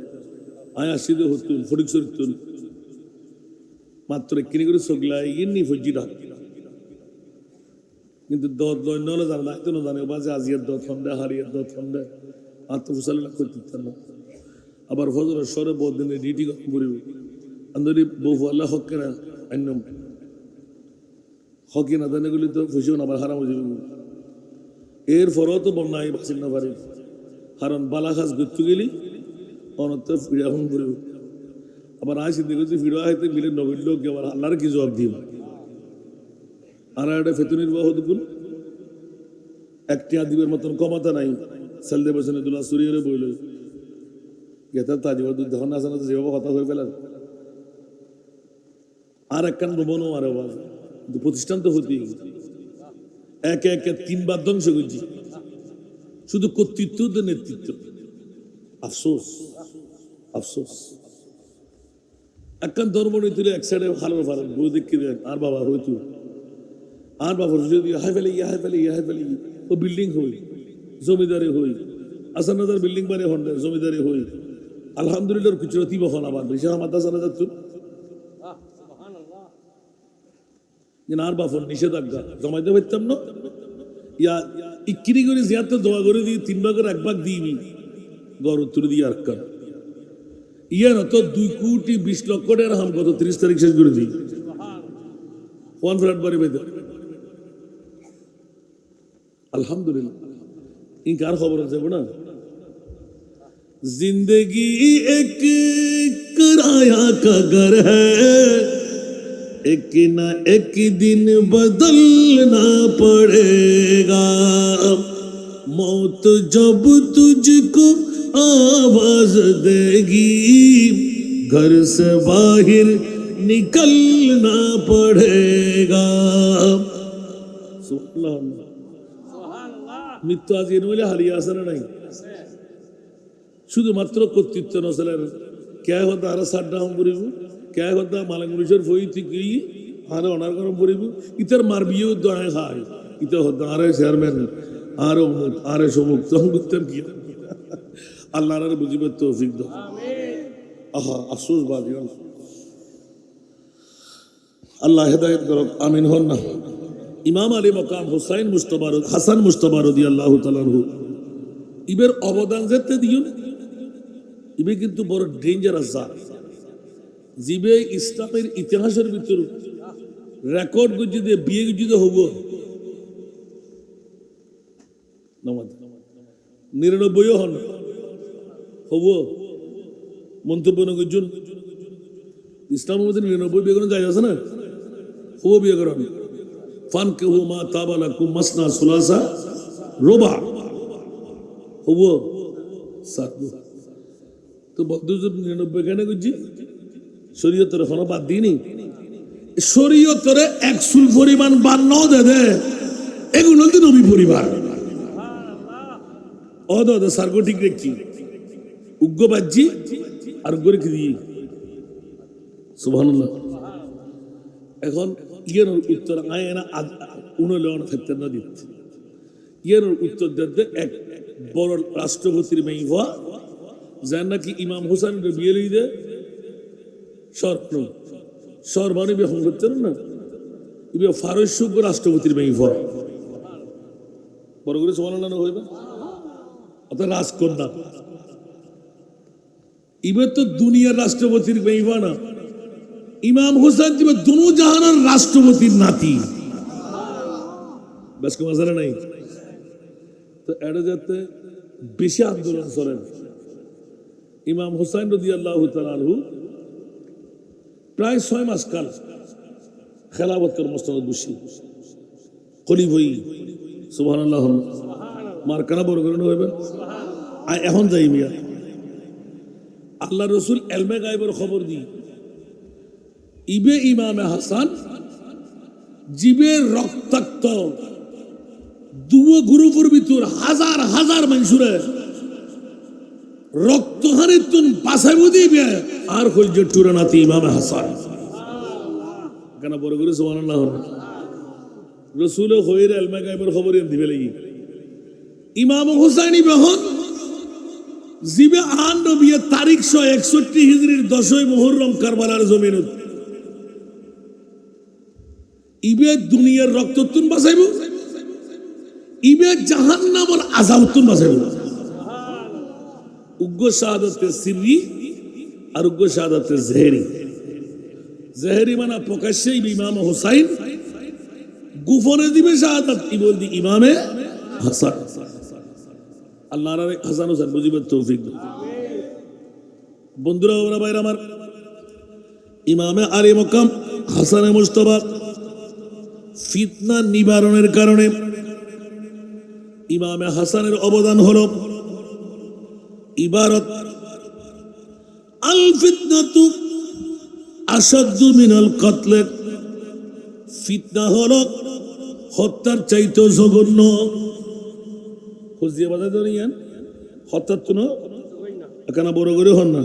Speaker 1: আয় আসিদে হতুন ফটিক চরিতুন মাত্র কিনে করে চোখলাই ইনি ফজি ডাক কিন্তু দত দৈন্য হলে জানে না এত জানে বাজে আজিয়ার দত ফন্ডে হারিয়ার দত ফন্ডে আত্মফুসালিনা করতে পারতাম না আবার ফজরের সরে বহুত দিনে ডিটি করিব আন্দরি বহু আল্লাহ হক কেনা অন্যম হকি না জানে গুলি তো ফুসিও না আবার হারাম হয়ে যাবে এর ফরও তো বন্যায় বাঁচিন না পারে কারণ বালাখাস ঘুরতে গেলি অনত্য ফিরে এখন করিব আবার আয় দেখেছি ফিরে আইতে মিলে নবীর লোক আবার আল্লাহর কি জবাব দিব আর একটা ফেতু নির্বাহ দেখুন একটি আদিবের মতন কমাতা নাই সেলদে বসে দুলা সুরিয়ে বইল গেতার তাজিবার দুধ যখন আসে না তো যেভাবে কথা হয়ে পেলাম আর একখান ভবনও আর প্রতিষ্ঠান তো হতেই একে একে তিনবার ধ্বংস করছি শুধু কর্তৃত্ব তো নেতৃত্ব আফসোস আফসোস একখান ধর্ম নিয়ে তুলে এক সাইডে ভালো ভালো বই দেখি দেন আর বাবা হইতু আর বাবা যদি হাই ফেলে ও বিল্ডিং হই জমিদারে হই আসানাদার বিল্ডিং বারে হন জমিদারে হই আলহামদুলিল্লাহ কুচরতি বহন আবার বেশি আমার আসানা যাচ্ছ আর বাফর নিষেধাজ্ঞা জমাইতে পারতাম না ইয়া ইক্কিরি করে জিয়াতে দোয়া করে দিয়ে 3 ভাগের 1 ভাগ দিইনি গড় উত্তর দিয়ে আর কার ইয়া না তো 2 কোটি 20 লক্ষ টাকার হাম কত 30 তারিখ শেষ করে দিই ওয়ান ফ্ল্যাট বাড়ি বেঁধে আলহামদুলিল্লাহ ইনকার খবর আছে না जिंदगी एक किराया का घर है एक ना एक दिन बदलना पड़ेगा मौत जब तुझको आवाज देगी घर से बाहर निकलना पड़ेगा सुभान अल्लाह मृत्यु आज এর মধ্যে হারিয়ে আসে না নাই শুধুমাত্র কর্তৃত্ব নসলের কে হতা আর সাড্ডাম করিব কে হতা মালাঙ্গুলিশের ফই থেকে আর অনার গরম করিব ইতার মারবিও দয় খায় ইতা হতা আরে চেয়ারম্যান আর অমুক আরে সমুক তখন করতেন কি আল্লাহর বুঝিবে তৌফিক দাও আমিন আহা আফসোস বাদি আল্লাহ হেদায়েত করুক আমিন হন না ইমাম আলী মকাম হুসাইন মুস্তাফা হাসান মুস্তাফা রাদিয়াল্লাহু তাআলা আনহু ইবের অবদান যেতে দিও ইবে কিন্তু বড় ডেঞ্জারাস জাত জিবে ইসলামের ইতিহাসের ভিতর রেকর্ড যদি বিয়ে যদি হব 99 হন হব মন্তব্য নগরজন ইসলামের মধ্যে 99 বিয়ে করেন যায় আছে না হব বিয়ে করেন ফান কেহু মা তাবালা কুম মাসনা সুলাসা রোবা হব সাতু তো বদ্ধজন 99 কেন করছি শরীয়তের এখনো বাদ দিইনি শরীয়তের 100 পরিমাণ বান্নাও দে এগুলো তো নবী পরিবার অদ সার্গ ঠিক রেখছি উগ্র বাজ্যি আর উগ্র রেখে দিই সুবহানাল্লাহ এখন ইয়ের উত্তর আয় না উনলেন ফেরতেন না দিচ্ছে ইয়ের উত্তর দিতে এক বড় রাষ্ট্রপতির মেয়ে হওয়া যার নাকি ইমাম হোসেন বিয়ে লিয়ে স্বর্ণ সর্বানি বিয়ে করতেন না ইবে ফারস্য রাষ্ট্রপতির মেয়ে হওয়া বড় করে সমালোচনা হইবে অর্থাৎ রাজকন্যা ইবে তো দুনিয়ার রাষ্ট্রপতির মেয়ে হওয়া না ইমাম হোসেন জিবে দুনো জাহানের রাষ্ট্রপতির নাতি বেশ কম আসলে নাই তো এটা যাতে বেশি আন্দোলন করেন ইমাম হুসাইন রাদিয়াল্লাহু তাআলা আনহু প্রায় 6 মাস কাল খেলাফত কর মসনদ বসি খলিফাই সুবহানাল্লাহ মার্কানা বড় করে হইবে এখন যাই মিয়া আল্লাহ রাসূল ইলমে গায়বের খবর দি ইবে ইমামে হাসান জিবে রক্তাক্ত দুও গ্রুপের ভিতর হাজার হাজার মানুষরে রক্তহানির তুন বাঁচাইব দিবে আর হইল টুরানাতি ইমামে হাসান কেন বড় করে সুবহানাল্লাহ রাসূল হইরে ইলমে গায়বের খবর দিবে লাগি ইমাম হুসাইনি বেহন জিবে আন নবী তারিখ 161 হিজরির 10 মুহররম কারবালার জমিনত ইবে দুনিয়ার রক্ততুন বাঁচাইব, ইবে জাহান্নামের আযাবতুন বাঁচাইব। উগ্র শাহাদাতে সিররি আর উগ্র শাহাদাতে জেহেরি। জেহেরি মানে প্রকাশ্যে ইমাম হোসাইন, গোপনে দিবে শাহাদাত বলদি ইমামে হাসান। আল্লাহ হাসান হোসেন বুঝিবেন তৌফিক। বন্ধুরা ওরা ভাইরা আমার, ইমামে আলী মকাম হাসানে মুজতবা ফিতনা নিবারণের কারণে ইমামে হাসানের অবদান হলো ইবারত আল ফিতনাতু আসাদ্দু মিনাল কতল। ফিতনা হলো হত্যার চাইতে জঘন্য। খুঁজিয়ে বাজাতে নিয়েন হত্যার তো না এখানে বড় করে হন না।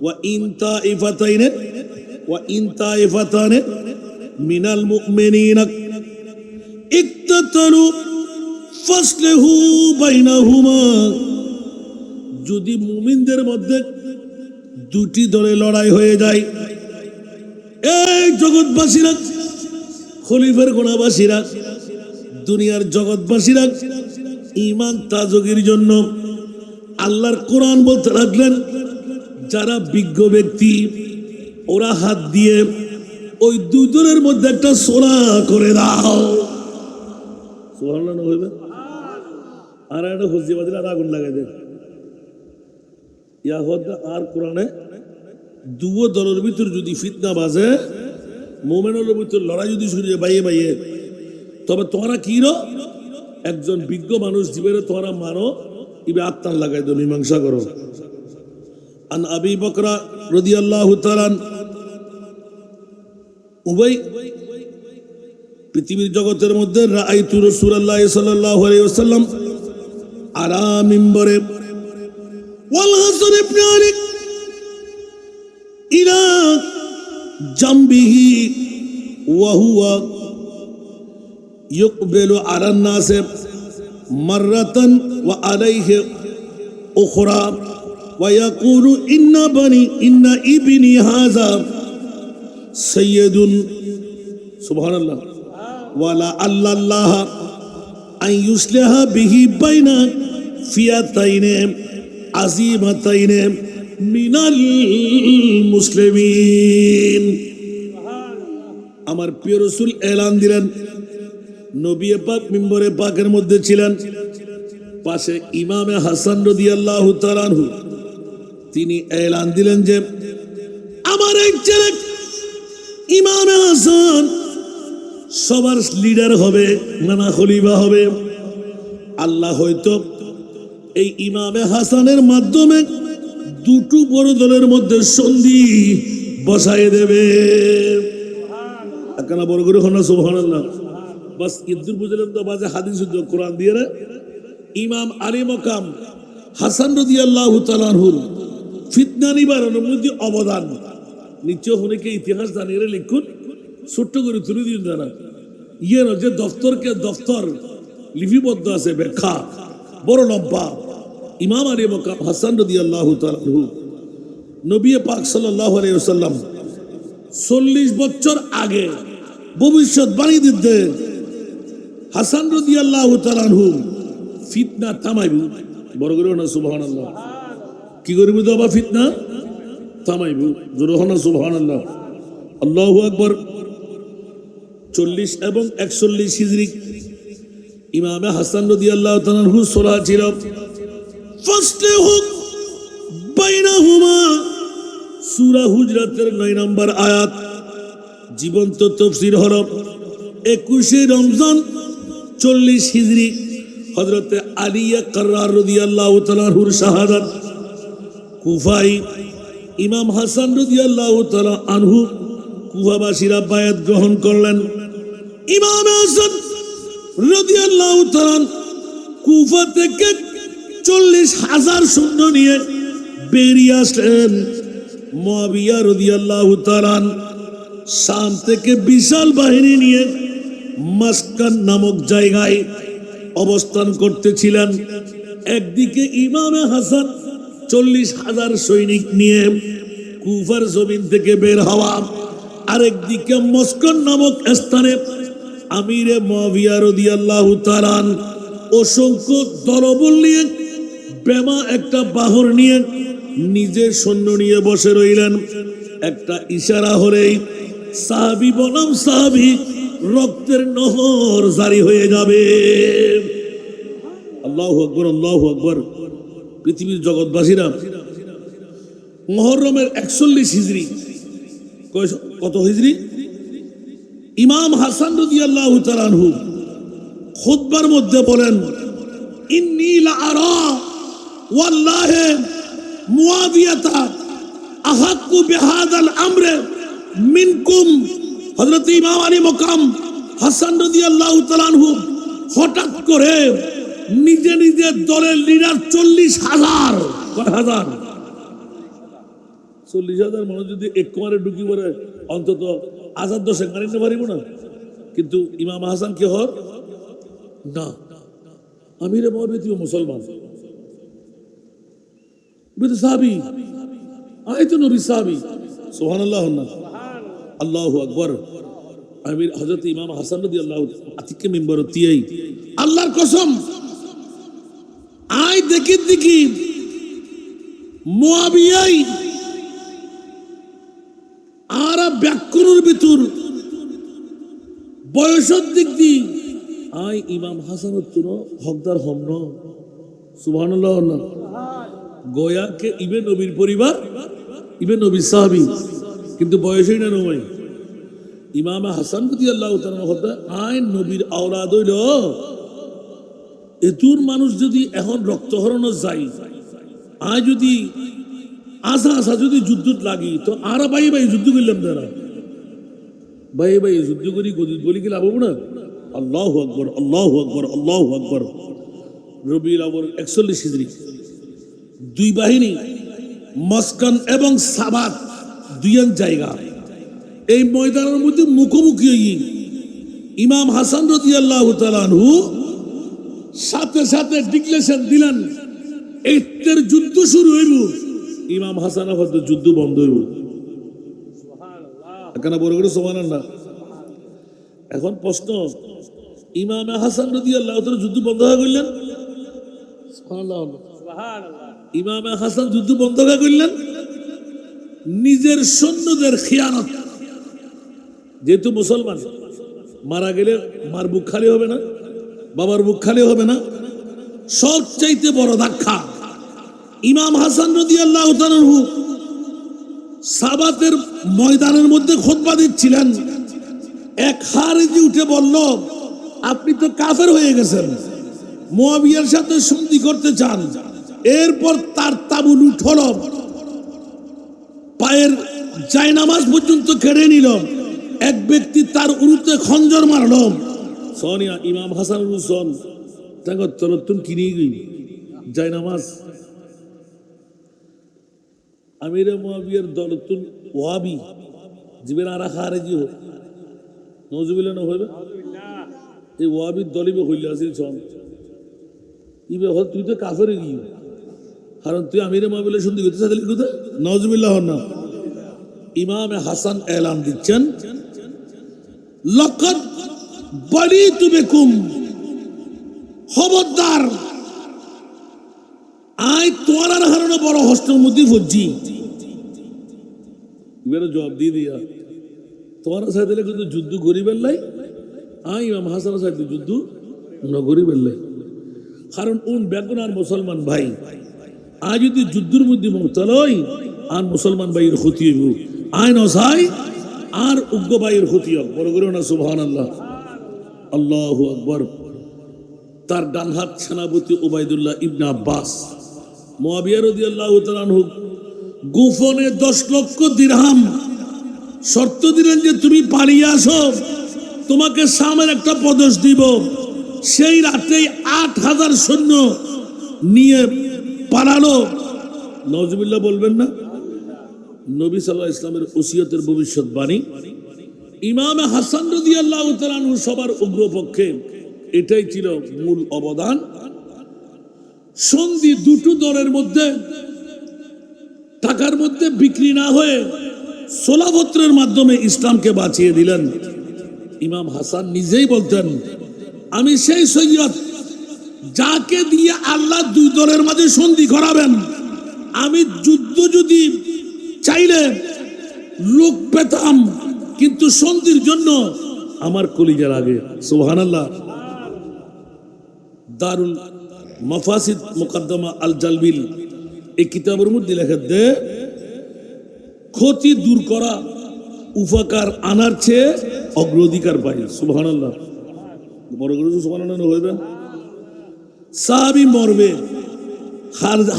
Speaker 1: ওয়া ইনতা ইফাতাইনে ওয়া ইনতা ইফাতানে মিনাল মুমিনিনা ইকতাতালু ফাসলিহু বাইনাহুমা। যদি মুমিনদের মধ্যে দুটি দলে লড়াই হয়ে যায়, এই জগৎবাসীরা, খলিফার গোনাবাসীরা, দুনিয়ার জগৎবাসীরা ঈমান তাজগির জন্য আল্লাহর কোরআন বলতে লাগলেন, যারা বিজ্ঞ ব্যক্তি ওরা হাত দিয়ে ওই দুই দলের মধ্যে একটা সোলা করে দাও। সুবহানাল্লাহ হইবে আর একটা হুজিবাদির আর আগুন লাগাই দেয়। ইয়া হত্যা আর কোরআনে দুও দলের ভিতর যদি ফিতনা বাজে, মোমেনের ভিতর লড়াই যদি শুরু বাইয়ে বাইয়ে, তবে তোমরা কি রো একজন বিজ্ঞ মানুষ জীবের তোমরা মানো, ইবে আত্মার লাগাই দো, মীমাংসা করো। আন আবি বকরা রাদিয়াল্লাহু তাআলা উবাই পৃথিবীর জগতের মধ্যে রাআইতু রাসূলুল্লাহ সাল্লাল্লাহু আলাইহি ওয়াসাল্লাম আলা মিম্বরে ওয়াল হাসান ইবনে আলী ইলা জামবিহি ওয়া হুয়া ইকবিলু আলা الناس মাররাতান ওয়া আলাইহি উখরা ওয়া ইয়াকুলু ইন্না ইবনি হাযা সাইয়্যিদুন। সুবহানাল্লাহ। ওয়ালা আল্লাহ আন ইউসলিহা বিহি বাইনা ফিয়াতাইনে আজিমাতাইনে মিনাল মুসলিমিন। আমার প্রিয় রাসূল এলান দিলেন, নবী পাক মিম্বরে পাকের মধ্যে ছিলেন, পাশে ইমামে হাসান রাদিয়াল্লাহু তাআলা আনহু। তিনি এলান দিলেন যে আমার এক ছেলে ইমামে হাসান সবার লিডার হবে, নানা খলিফা হবে। আল্লাহ হয়তো এই ইমামে হাসানের মাধ্যমে দুটো বড় দলের মধ্যে সন্ধি বসায় দেবে। একখানা বড় করে হন না সুবহানাল্লাহ। বাস ইদ্দুর বুঝলেন তো, বাজে হাদিস কোরআন দিয়ে রে। ইমাম আলী মকাম হাসান রাদিয়াল্লাহু তাআলা আনহুর ফিতনা নিবারণের মধ্যে অবদান নিশ্চয় অনেকে ইতিহাস জানিয়ে লিখুন, ছোট্ট করে তুলে দিন জানা। ইয়ে যে দফতরকে দফতর লিপিবদ্ধ আছে ব্যাখ্যা বড় লম্বা। ইমাম আলী মকাম হাসান রাদিয়াল্লাহু তাআলা আনহু নবী পাক সাল্লাল্লাহু আলাইহি ওয়াসাল্লাম 40 বছর আগে ভবিষ্যৎবাণী দিতে হাসান রাদিয়াল্লাহু তাআলা আনহু ফিতনা থামাইব। বড় করে না সুবহানাল্লাহ। কি করিব তো আবার ফিতনা থামাইব, জোরে হনা সুবহানাল্লাহ। আল্লাহু আকবার। 40 এবং 41 হিজরি ইমামে হাসান রাদিয়াল্লাহু তাআলা আনহু সূরা ছিল ফাসলিহু বাইনাহুমা, সূরা হুজরাতের 9 নম্বর আয়াত। জীবন্ত তাফসীর হলো 21 রমজান 40 হিজরি হযরতে আলী কাররার রাদিয়াল্লাহু তাআলা আনহুর শাহাদাত। কুফাই ইমাম হাসান রাদিয়াল্লাহু তাআলা আনহু কুফাবাসীরা বায়াত গ্রহণ করলেন। ইমাম হাসান রাদিয়াল্লাহু তাআলা কুফা থেকে 40,000 সৈন্য নিয়ে বেরিয়ে আসলেন। মুয়াবিয়া রাদিয়াল্লাহু তাআলা শাম থেকে বিশাল বাহিনী নিয়ে মাসকান নামক জায়গায় অবস্থান করতেছিলেন। একদিকে ইমামে হাসান 40,000 সৈনিক নিয়ে কুফার জমিন থেকে বের হওয়া, আরেকদিকে মস্কন নামক স্থানে আমিরে মুআবিয়া রাদিয়াল্লাহু তাআলা আনহু অসংখ্য দলবল নিয়ে বেমা একটা বাহর নিয়ে নিজের সৈন্য নিয়ে বসে রইলেন। একটা ইশারা হলেই সাহাবী বনাম সাহাবী রক্তের নহর জারি হয়ে যাবে। আল্লাহু আকবার, আল্লাহু আকবার। পৃথিবীর জগৎবাসীরা, মুহররমের 41 হিজরি, কত হিজরি? ইমাম হাসান রাদিয়াল্লাহু তাআলা আনহু খুতবার মধ্যে বলেন, ইন্নী লা আরা ওয়াল্লাহি মুআবিয়াতা আহাক্কু বিহাদাল আমরে মিনকুম। হযরত ইমাম আলী মাকাম হাসান রাদিয়াল্লাহু তাআলা আনহু হঠাৎ করে নিজে নিজে দলের লিডার 40,000, কয় হাজার? 40,000 মানুষ যদি এক কুমারে ঢুকি পড়ে অন্তত আজাদ দশে মানিতে পারিব না। কিন্তু ইমাম হাসান কে হর না, আমিরে মুআবিয়া মুসলমান, সাহাবী, আয় তো নবী সাহাবী। সুবহানাল্লাহ, আল্লাহু আকবার। আমির হযরত ইমাম হাসান রাদিয়াল্লাহু আতিকে মিম্বর তিয়াই আল্লাহর কসম, আয় দেখি মুআবিয়াই আর ব্যাকুরের ভিতর বয়সের দিক দি আই ইমাম হাসানের তুন হকদার হম ন। সুবহানাল্লাহ। গোয়া কে ইবে নবীর পরিবার, ইবে নবীর সাহাবী, কিন্তু বয়সই না নয়। ইমাম হাসান রাদিয়াল্লাহু তাআলা হতে আই নবীর আওলাদ হইল। এতুর মানুষ যদি এখন রক্তহরণ যায়, আয় যদি আসা যদি যুদ্ধ লাগি, তো আর ভাই যুদ্ধ করলাম তারা ভাই যুদ্ধ করি বলি কি লাভ হবো না? আল্লাহু আকবার, আল্লাহু আকবার, আল্লাহু আকবার। রবিউল আউয়াল 41 হিজরি, দুই বাহিনী মস্কান এবং সাবাত দুইয়ান জায়গা, এই ময়দানের মধ্যে মুখোমুখি হই ইমাম হাসান রাদিয়াল্লাহু তাআলা আনহু সাথে সাথে ডিক্লেরেশন দিলেন, এর যুদ্ধ শুরু হইব। ইমাম হাসান হয়তো যুদ্ধ বন্ধ হইব। এখানে বড় করে সুবহানাল্লাহ। এখন প্রশ্ন, ইমাম হাসান রাদিয়াল্লাহু তাআলা যুদ্ধ বন্ধ হয়ে গেলেন? সুবহানাল্লাহ। ইমাম হাসান যুদ্ধ বন্ধ হয়ে গেলেন নিজের সৈন্যদের খিয়ানত। যেহেতু মুসলমান, মারা গেলে মার বুক খালি হবে না, বাবার বুক খালি হবে না। সবচাইতে বড় ধাক্কা, ইমাম হাসান রাদিয়াল্লাহু তাআলা আনহু সাবাতের ময়দানের মধ্যে খুতবা দিচ্ছিলেন। এক খারেজি উঠে বলল, আপনি তো কাফের হয়ে গেছেন, মুআবিয়ার সাথে সন্ধি করতে চান। এরপর তার তাবু লুট হলো, পায়ের জায়নামাজ পর্যন্ত কেড়ে নিল। এক ব্যক্তি তার উরুতে খঞ্জর মারল। সোনিয়া ইমাম হাসান হুসেন তাঙ্গ তরতুন কিনে গই জায়নামাজ। আমিরে মুআবিয়ার দলতুন ওয়াবি জীবের আরা খারেজি হোক নজুবিল্লাহ না হইবে, এই ওয়াবির দলিবে হইলে আসিল সন ইবে হল তুই তো কাফের গিয়ে, কারণ তুই আমিরে মুআবিয়ার সন্ধি করতে চাইলি কোথায়? নজুবিল্লাহ না। ইমাম হাসান এলান দিচ্ছেন, লাকাদ বারিতু বিকুম, খবরদার আই তোয়ার হারণে বড় হস্টের মধ্যে ভর্জি। এবারে জবাব দিয়ে দিয়া তোমার সাথে কিন্তু যুদ্ধ করিবেন লাই, আই ইমাম হাসানের সাথে যুদ্ধ না করিবেন লাই। কারণ উন বেগুনার মুসলমান ভাই আজ যদি যুদ্ধের মধ্যে মুবতালা হই, আর মুসলমান ভাইয়ের ক্ষতি হইব, আইন অসাই আর উগ্র ভাইয়ের ক্ষতি হোক। বড় করে না সুবহানাল্লাহ, আল্লাহু আকবার। তার ডান হাত সেনাপতি উবাইদুল্লাহ ইবনে আব্বাস। মুআবিয়া রাদিয়াল্লাহু তাআলা আনহু গোপনে 10 লক্ষ দিরহাম শর্ত দিলেন যে তুমি পালিয়ে আসো, তোমাকে শামের একটা প্রদেশ দিব। সেই রাতেই 8,000 সৈন্য নিয়ে পালালো। নজরুল্লাহ বলবেন না? নবী সাল্লাল্লাহু আলাইহি ওয়াসাল্লামের ওসিয়তের ভবিষ্যৎবাণী। ইমাম হাসান রাদিয়াল্লাহু তাআলা আনহু সবার উগ্রপক্ষে, এটাই ছিল মূল অবদান। সন্ধি দুটো দলের মধ্যে টাকার মধ্যে বিক্রি না হয়ে ষোলাপত্রের মাধ্যমে ইসলামকে বাঁচিয়ে দিলেন। ইমাম হাসান নিজেই বলতেন, আমি সেই সৈয়দ যাকে দিয়ে আল্লাহ দুই দলের মাঝে সন্ধি করাবেন। আমি যুদ্ধ যদি চাইলে লোক পেতাম, কিন্তু সন্ধির জন্য আমার কলিজা লাগে। সুবহানাল্লাহ। দারুল মাফাসিদ মুকদ্দমা আল জালবিল এই কিতাবের মধ্যে লেখা দে, ক্ষতি দূর করা উপকার আনার চেয়ে অগ্রাধিকার পাই। সুবহানাল্লাহ। বড় করে সুবহানাল্লাহ হইবে। সাহাবী মরবে,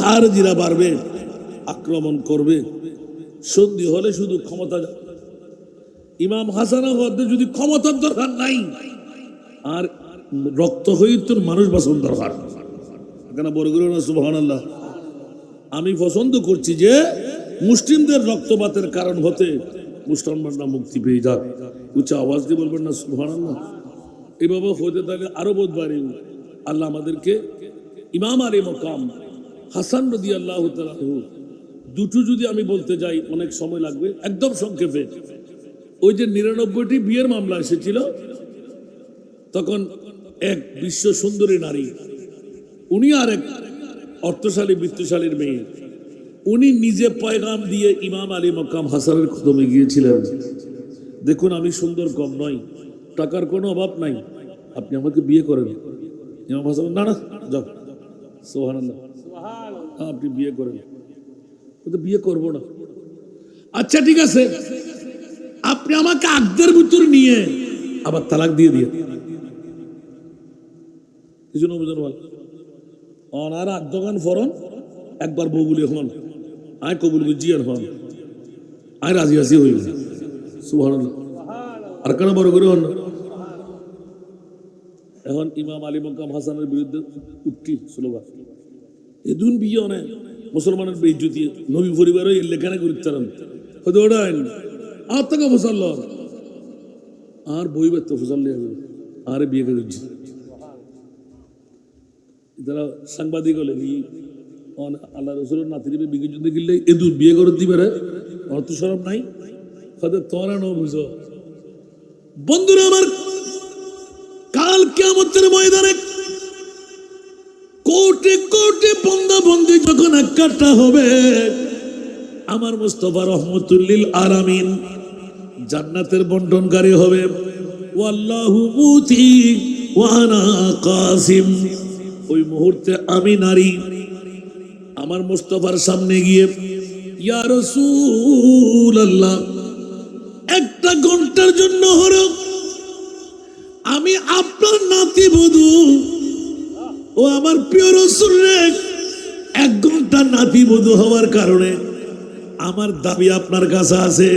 Speaker 1: হার জিরা বাড়বে, আক্রমণ করবে, সন্ধি হলে শুধু ক্ষমতা। ইমাম হাসান যদি ক্ষমতার দরকার নাই, আর রক্ত হয়ে তোর মানুষ বাঁচন দরকার। এখানে বড় করে না সুবহানাল্লাহ। আমি পছন্দ করছি যে মুসলিমদের রক্তপাতের কারণ হতে মুসলমানরা মুক্তি পেয়ে যাক। উচ্চ আওয়াজ দিয়ে বলবেন না সুবহানাল্লাহ। এভাবে হতে থাকলে আরো বোধ বাড়ি। আল্লাহ আমাদেরকে ইমাম আলী মকাম হাসান রাদিয়াল্লাহু তাআলা দুটো যদি আমি বলতে যাই অনেক সময় লাগবে, একদম সংক্ষেপে। ওই যে 99টি বিয়ের মামলা এসেছিল, তখন এক বিশ্ব সুন্দরী নারী, উনি আর এক অর্থশালী বৃত্তশালীর মেয়ে, উনি নিজে পয়গাম দিয়ে ইমাম আলী মকাম হাসানের কদমে গিয়েছিলেন। দেখুন, আমি সুন্দর কম নই, টাকার কোনো অভাব নাই, আপনি আমাকে বিয়ে করেন। ইমাম হাসান না না যাও। সুবহানাল্লাহ। আপনি বিয়ে করেন। বিয়ে করবো না। আচ্ছা ঠিক আছে, আপনি আমাকে আগদের ভিতর নিয়ে আবার তালাক দিয়ে দিয়ে কিছু না বুঝুন বল অনার আগ দোকান ফরন একবার বগুলি হন, আয় কবুল জিয়ার হন, আয় রাজি রাজি হইল। সুবহানাল্লাহ। আর কেন বড় করে হন। এখন ইমাম আলী মকাম হাসানের বিরুদ্ধে উঠতি স্লোগান, এদুন বিয়ে অনেক মুসলমানের বেইজ্জতি, নবী পরিবারও এর লেখানে করতাম হয়তো ওটাই আর টাকা ফসাল আর বই বেত ফসাল আর বিয়ে করছি। তারা সাংবাদিক হলে আল্লাহ রসুলের নাতির বিয়ে যুদ্ধে গিলে এদুন বিয়ে করে দিবে রে, অর্থ সরব নাই, হয়তো তোরা ন বুঝো। বন্ধুরা আমার, কাল কিয়ামতের ময়দানে কোটি কোটি বান্দা বান্দি যখন এককাট্টা হবে, আমার মুস্তাফা রহমাতুল্লিল আলামিন জান্নাতের বন্টনকারী হবে। ওয়াল্লাহু মুতি ওয়া আনা কাসিম। ওই মুহূর্তে আমি নারী আমার মুস্তাফার সামনে গিয়ে, ইয়া রাসূলুল্লাহ, একটা ঘন্টার জন্য হলো আমি আপনার নাতি বধূ, ও আমার প্রিয় রাসূল রে, 1 ঘন্টা নাতি বধূ হওয়ার কারণে আমার দাবি আপনার কাছে আছে।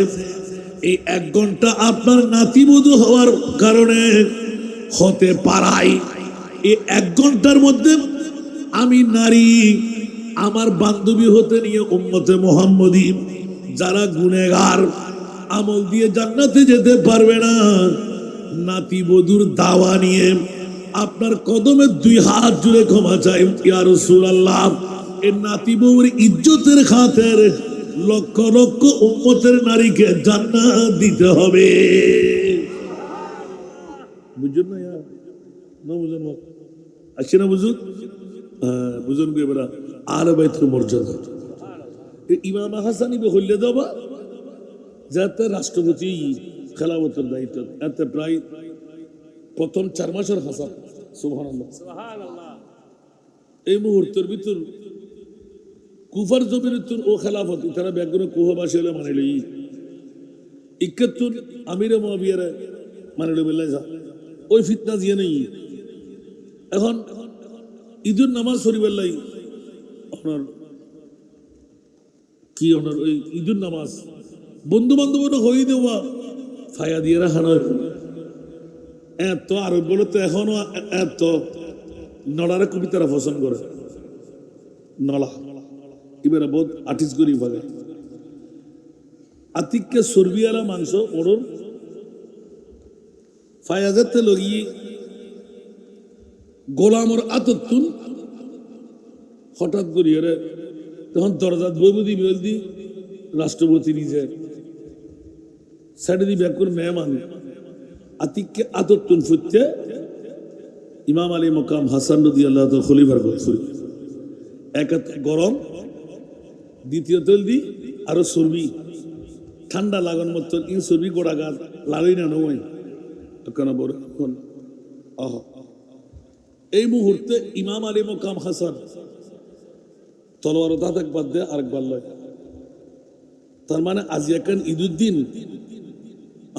Speaker 1: এই 1 ঘন্টা আপনার নাতি বধূ হওয়ার কারণে হতে পারাই, এই 1 ঘন্টার মধ্যে আমি নারী আমার বান্ধবী হতে নিয়ে উম্মতে মুহাম্মদী যারা গুনেগার আমল দিয়ে জান্নাতে যেতে পারবে না, নাতি বধূর দাওয়া নিয়ে আপনার কদমে 2 হাত জুড়ে ক্ষমা চাই ইয়া রাসূলুল্লাহ। এই নাতি বউর ইজ্জতের খাতির লক্ষ লক্ষ উম্মতের নারীকে জান্নাত দিতে হবে। বুঝুন না ইয়ার না বুঝুন আসছে না বুঝুন বুঝুন গো এবার আলে বাইতের মর্যাদা ইমাম হাসানি বে হইলে দেবা যাতে রাষ্ট্রপতি খেলাফতের দায়িত্ব এতে প্রায় প্রথম 4 মাসের হাসান। সুবহানাল্লাহ। এই মুহূর্তের ভিতর কুফার জমির তোর ও খেলাফত তারা ব্যাকরণ কুহাবাসী হলে মানে লই 71 আমিরে মুআবিয়ারে মানে লই বললাই যা ওই ফিতনা দিয়ে নেই। এখন ঈদের নামাজ শরীফের আপনার কি আপনার ওই ঈদের নামাজ বন্ধু বান্ধবরা হয়ে দেওয়া ফায়া দিয়ে রাখানো এত আরব বলে তো এখনো এত নড়ারে কবিতারা পছন্দ করে নলা এবারে বহুত আর্টিস্ট করি ভাগে আতিককে সর্বিয়ালা মাংস ওড়ন ফায়াজাতে লগিয়ে গোলামর আততুন হঠাৎ করি তখন দরজা বৈবদি মেল দি রাষ্ট্রপতি নিজে সাইডে দি ব্যাকুর মেহমান আতিককে আদতুন ফুটতে ইমাম আলী মকাম হাসান রাদিয়াল্লাহু তাআলা খলিফার গফুর এক গরম দ্বিতীয় তেল দি আরো চর্বি ঠান্ডা লাগার মতন ইন চর্বি গোড়া গাছ লাড়ি না নয় কেন বড় এই মুহূর্তে ইমাম আলী মকাম হাসান তলোয়ার দাঁত একবার দেয় আরেকবার লয় তার মানে আজ এখন ঈদুদ্দিন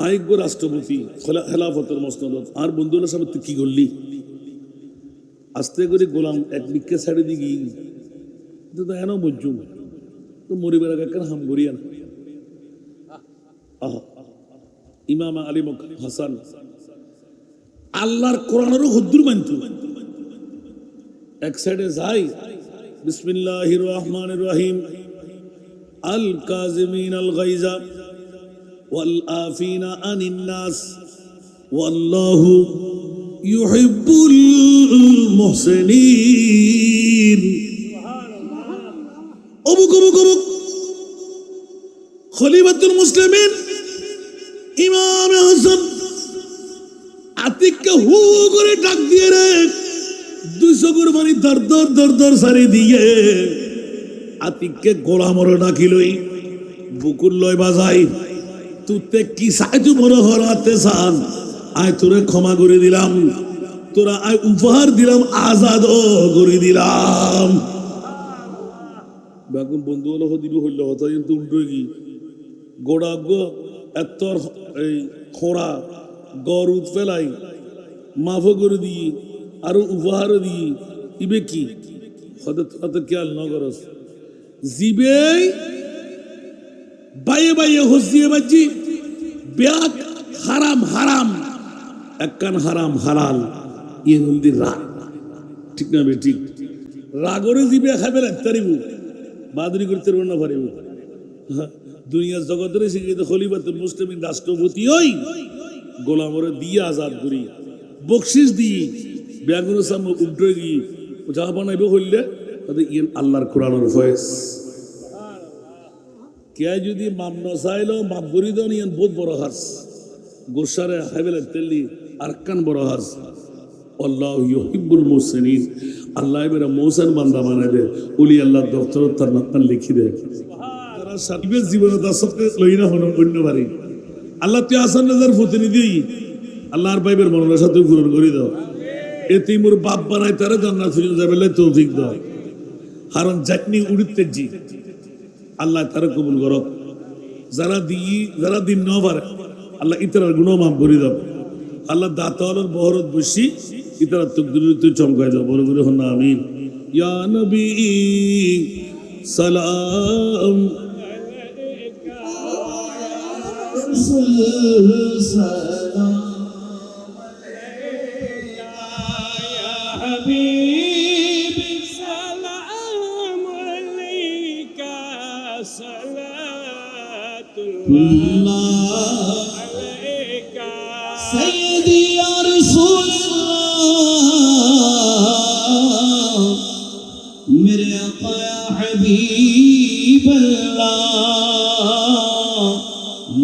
Speaker 1: আরেকগো রাষ্ট্রপতি খেলাফতের মসনদ আর বন্ধুদের সামনে তুই কি করলি আস্তে করে গোলাম এক দিককে ছাড়ে দিগি তো এন মজ্জুম তো মরিবার আগে কেন হাম করিয়া না ইমাম আলী মকাম হাসান আল্লাহর কোরআনেরও হুদ্দুর মানত এক সাইডে যাই বিসমিল্লাহির রহমানির রহিম আল কাযিমিন আল গায়জা ওয়াল আফিনা আনিন নাস ওয়াল্লাহু ইউহিব্বুল মুহসিনিন অমুক অমুক অমুক খলিফাতুল মুসলিমিন ইমাম হাসান আতিককে হু করে ডাক দিয়ে রে 200 কুরবানি দর দর দর দর সারি দিয়ে আতিককে গোলামর ডাকিলই বুকুর লয় বাজাই তুতে কি সাহায্য বড় হরাতে চান আয় তোরে ক্ষমা করে দিলাম তোরা আয় উপহার দিলাম আজাদ করে দিলাম বেগুন বন্ধু হলো দিল হইল হতা কিন্তু উল্টো কি গোড়া গো এত এই খোড়া গরুদ ফেলাই মাফ করে দিই আরো উপহার দিই ইবে কি হতে খেয়াল ন করস জিবে বাইয়ে বাইয়ে হসিয়ে বাজি ব্যাগ হারাম হারাম একখান হারাম হালাল ইয়ে নদীর রাগ ঠিক না ঠিক রাগরে জিবে খাবে তারিব বাদুরি করতে না পারিব দুনিয়ার জগতের শিখিত খলিফাতুল মুসলিমিন রাষ্ট্রপতি হই গোলামরে দিয়ে আজাদ করি বকশিস দিই ব্যাগুনের সামনে উল্টে গিয়ে যা বানাইবে হইলে আল্লাহর কোরআনের ফয়েজ কে যদি মাপ ন চাইল মাপ করি দেন ইয়ান বহুত বড় হাস গোসারে হাইবেলে তেলি আর কান বড় হাস আল্লাহ ইউহিব্বুল মুহসিনিন আল্লাহ এবারে মৌসান বান্দা বানাই দে উলি আল্লাহর দপ্তর তার নাম লিখি দে তারা সার্বিক জীবনে তার সবকে লই না হন অন্য বাড়ি আল্লাহ তুই আসান রাজার প্রতিনিধি আল্লাহর বাইবের মনের সাথে পূরণ করে দাও এতে মোর বাপ বানাই তারা জান্নাত ফিরে যাবে তৌফিক দাও কারণ জাতনি উড়িতে জি আল্লাহ তারা কবুল করো যারা দিন ন পারে আল্লাহ ইতরার গুণ মাফ করে দাও আল্লাহ দাতাওয়ালার বহরত বসি ইতরার তকদির চমকাই দাও বড় করে হন আমিন ইয়া নবী সালাম সালাম
Speaker 2: حبيبي سلام عليك صلاة الله عليك سيدي يا رسول الله मेरे आका या हबीब अल्लाह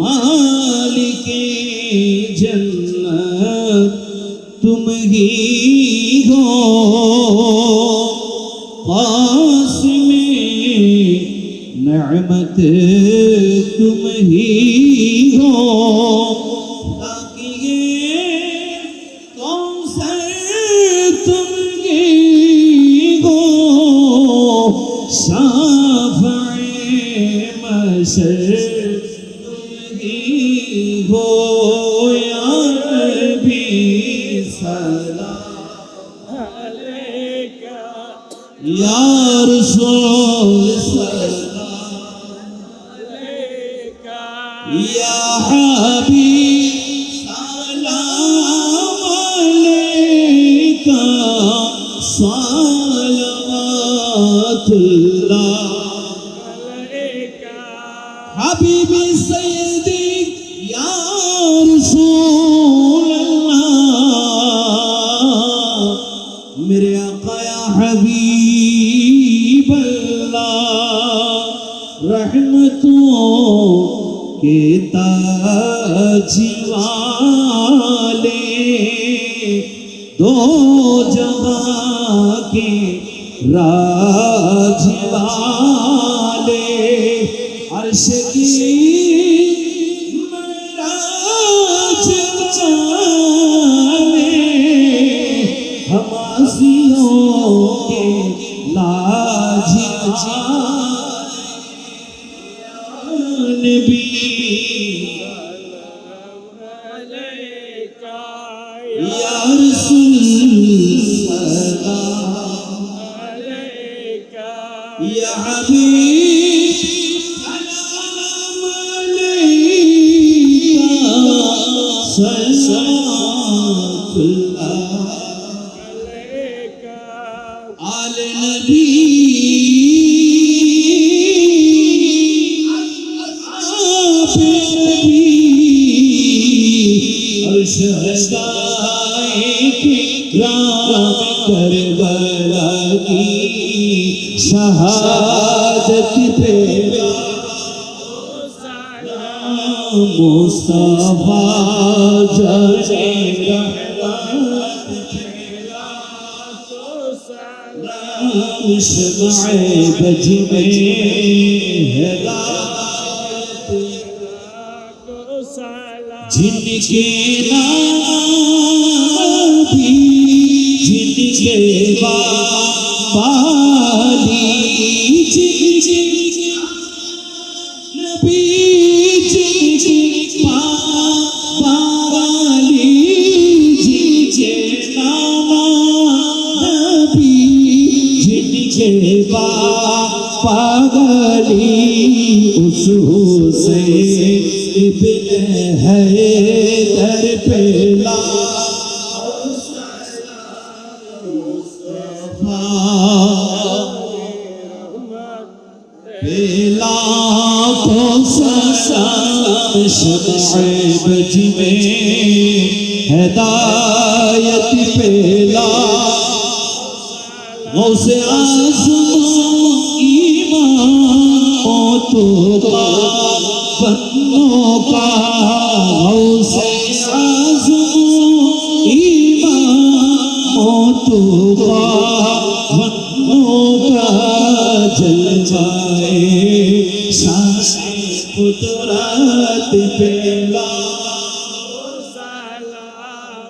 Speaker 2: मालिक जन्नत तुम ही हो कासिम नेमत तुम ही हो ताकि ये कौसर तुम ही हो शाफ़िए महशर तुम ही हो या नबी सलाम अलैका या रसूल सलाम अलैका या हबीब सलाम अलैका सलावतुल्लाह अलैका हबीबी सय्यदी या रसूल अल्लाह मेरे आका या हबीब अल्लाह रहमतों के ताजवाले दो जहां के राजवाले अर्श की हमासियों के लाजवाले भी या रसूल सलाम या हबीब सलाम अलैका सल्लल्लाहु आले नबी करबला की शहादत पे मुस्तफा जरे शमाए बज में जिनके नाभी जिनके बाली जिनके नबी जिनके बाली जिनके नबी जिनके पागली उस से इब्न हैदर पेला पेला को शमाए बज में हिदायत पेला गौसे आज़म ईमानों का बन्नों का गौसे आज़म ईमानों का बन्नों का जलवाए शान कुदरत पेला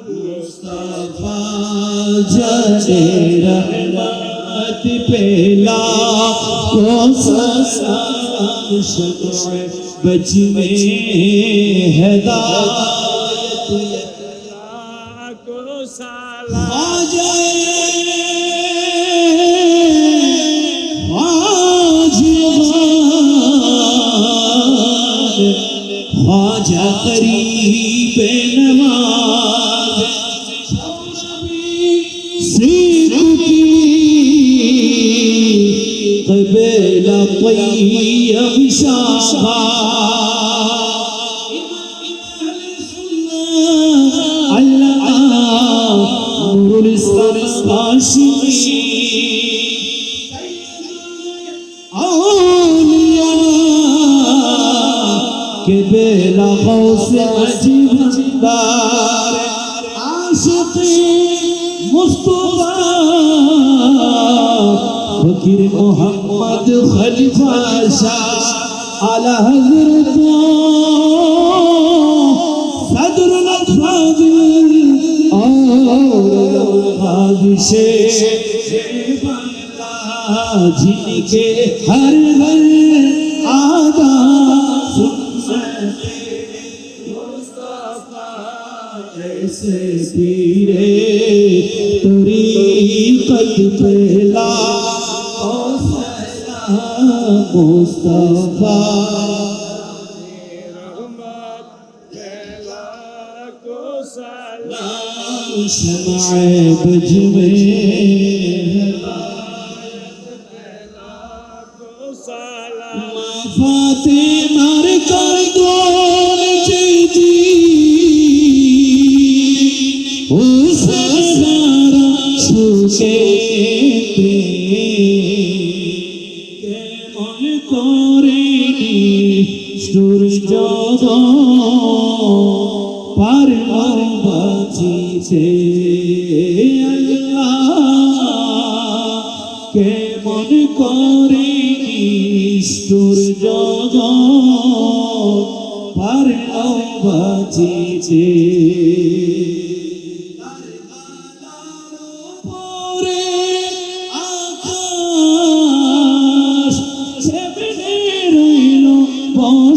Speaker 2: मुस्तफा जरे रहमत पेला को शमाए बज में हिदायत को ख्वाजा करीब नवाज सीख की क़बीला तय्यब शाबा नूरुल इस्लाम हाशिमी के बेला गौसे मजीदार आशिक़ मुस्तफा फकीर मोहम्मद खलीफा शाह आला हज़रत सदरुल फाज़िल और गाज़ी शेख जिनके हर घर आगा ऐसे पीरे तरीक़त पेला मुस्तफा शमाए बज में फातिमा कर दो जी उस नजारा छुके के मन करे সূর্য পার বাঁচিছে আল্লাহ কেমন করে সূর্য পার বাঁচিছে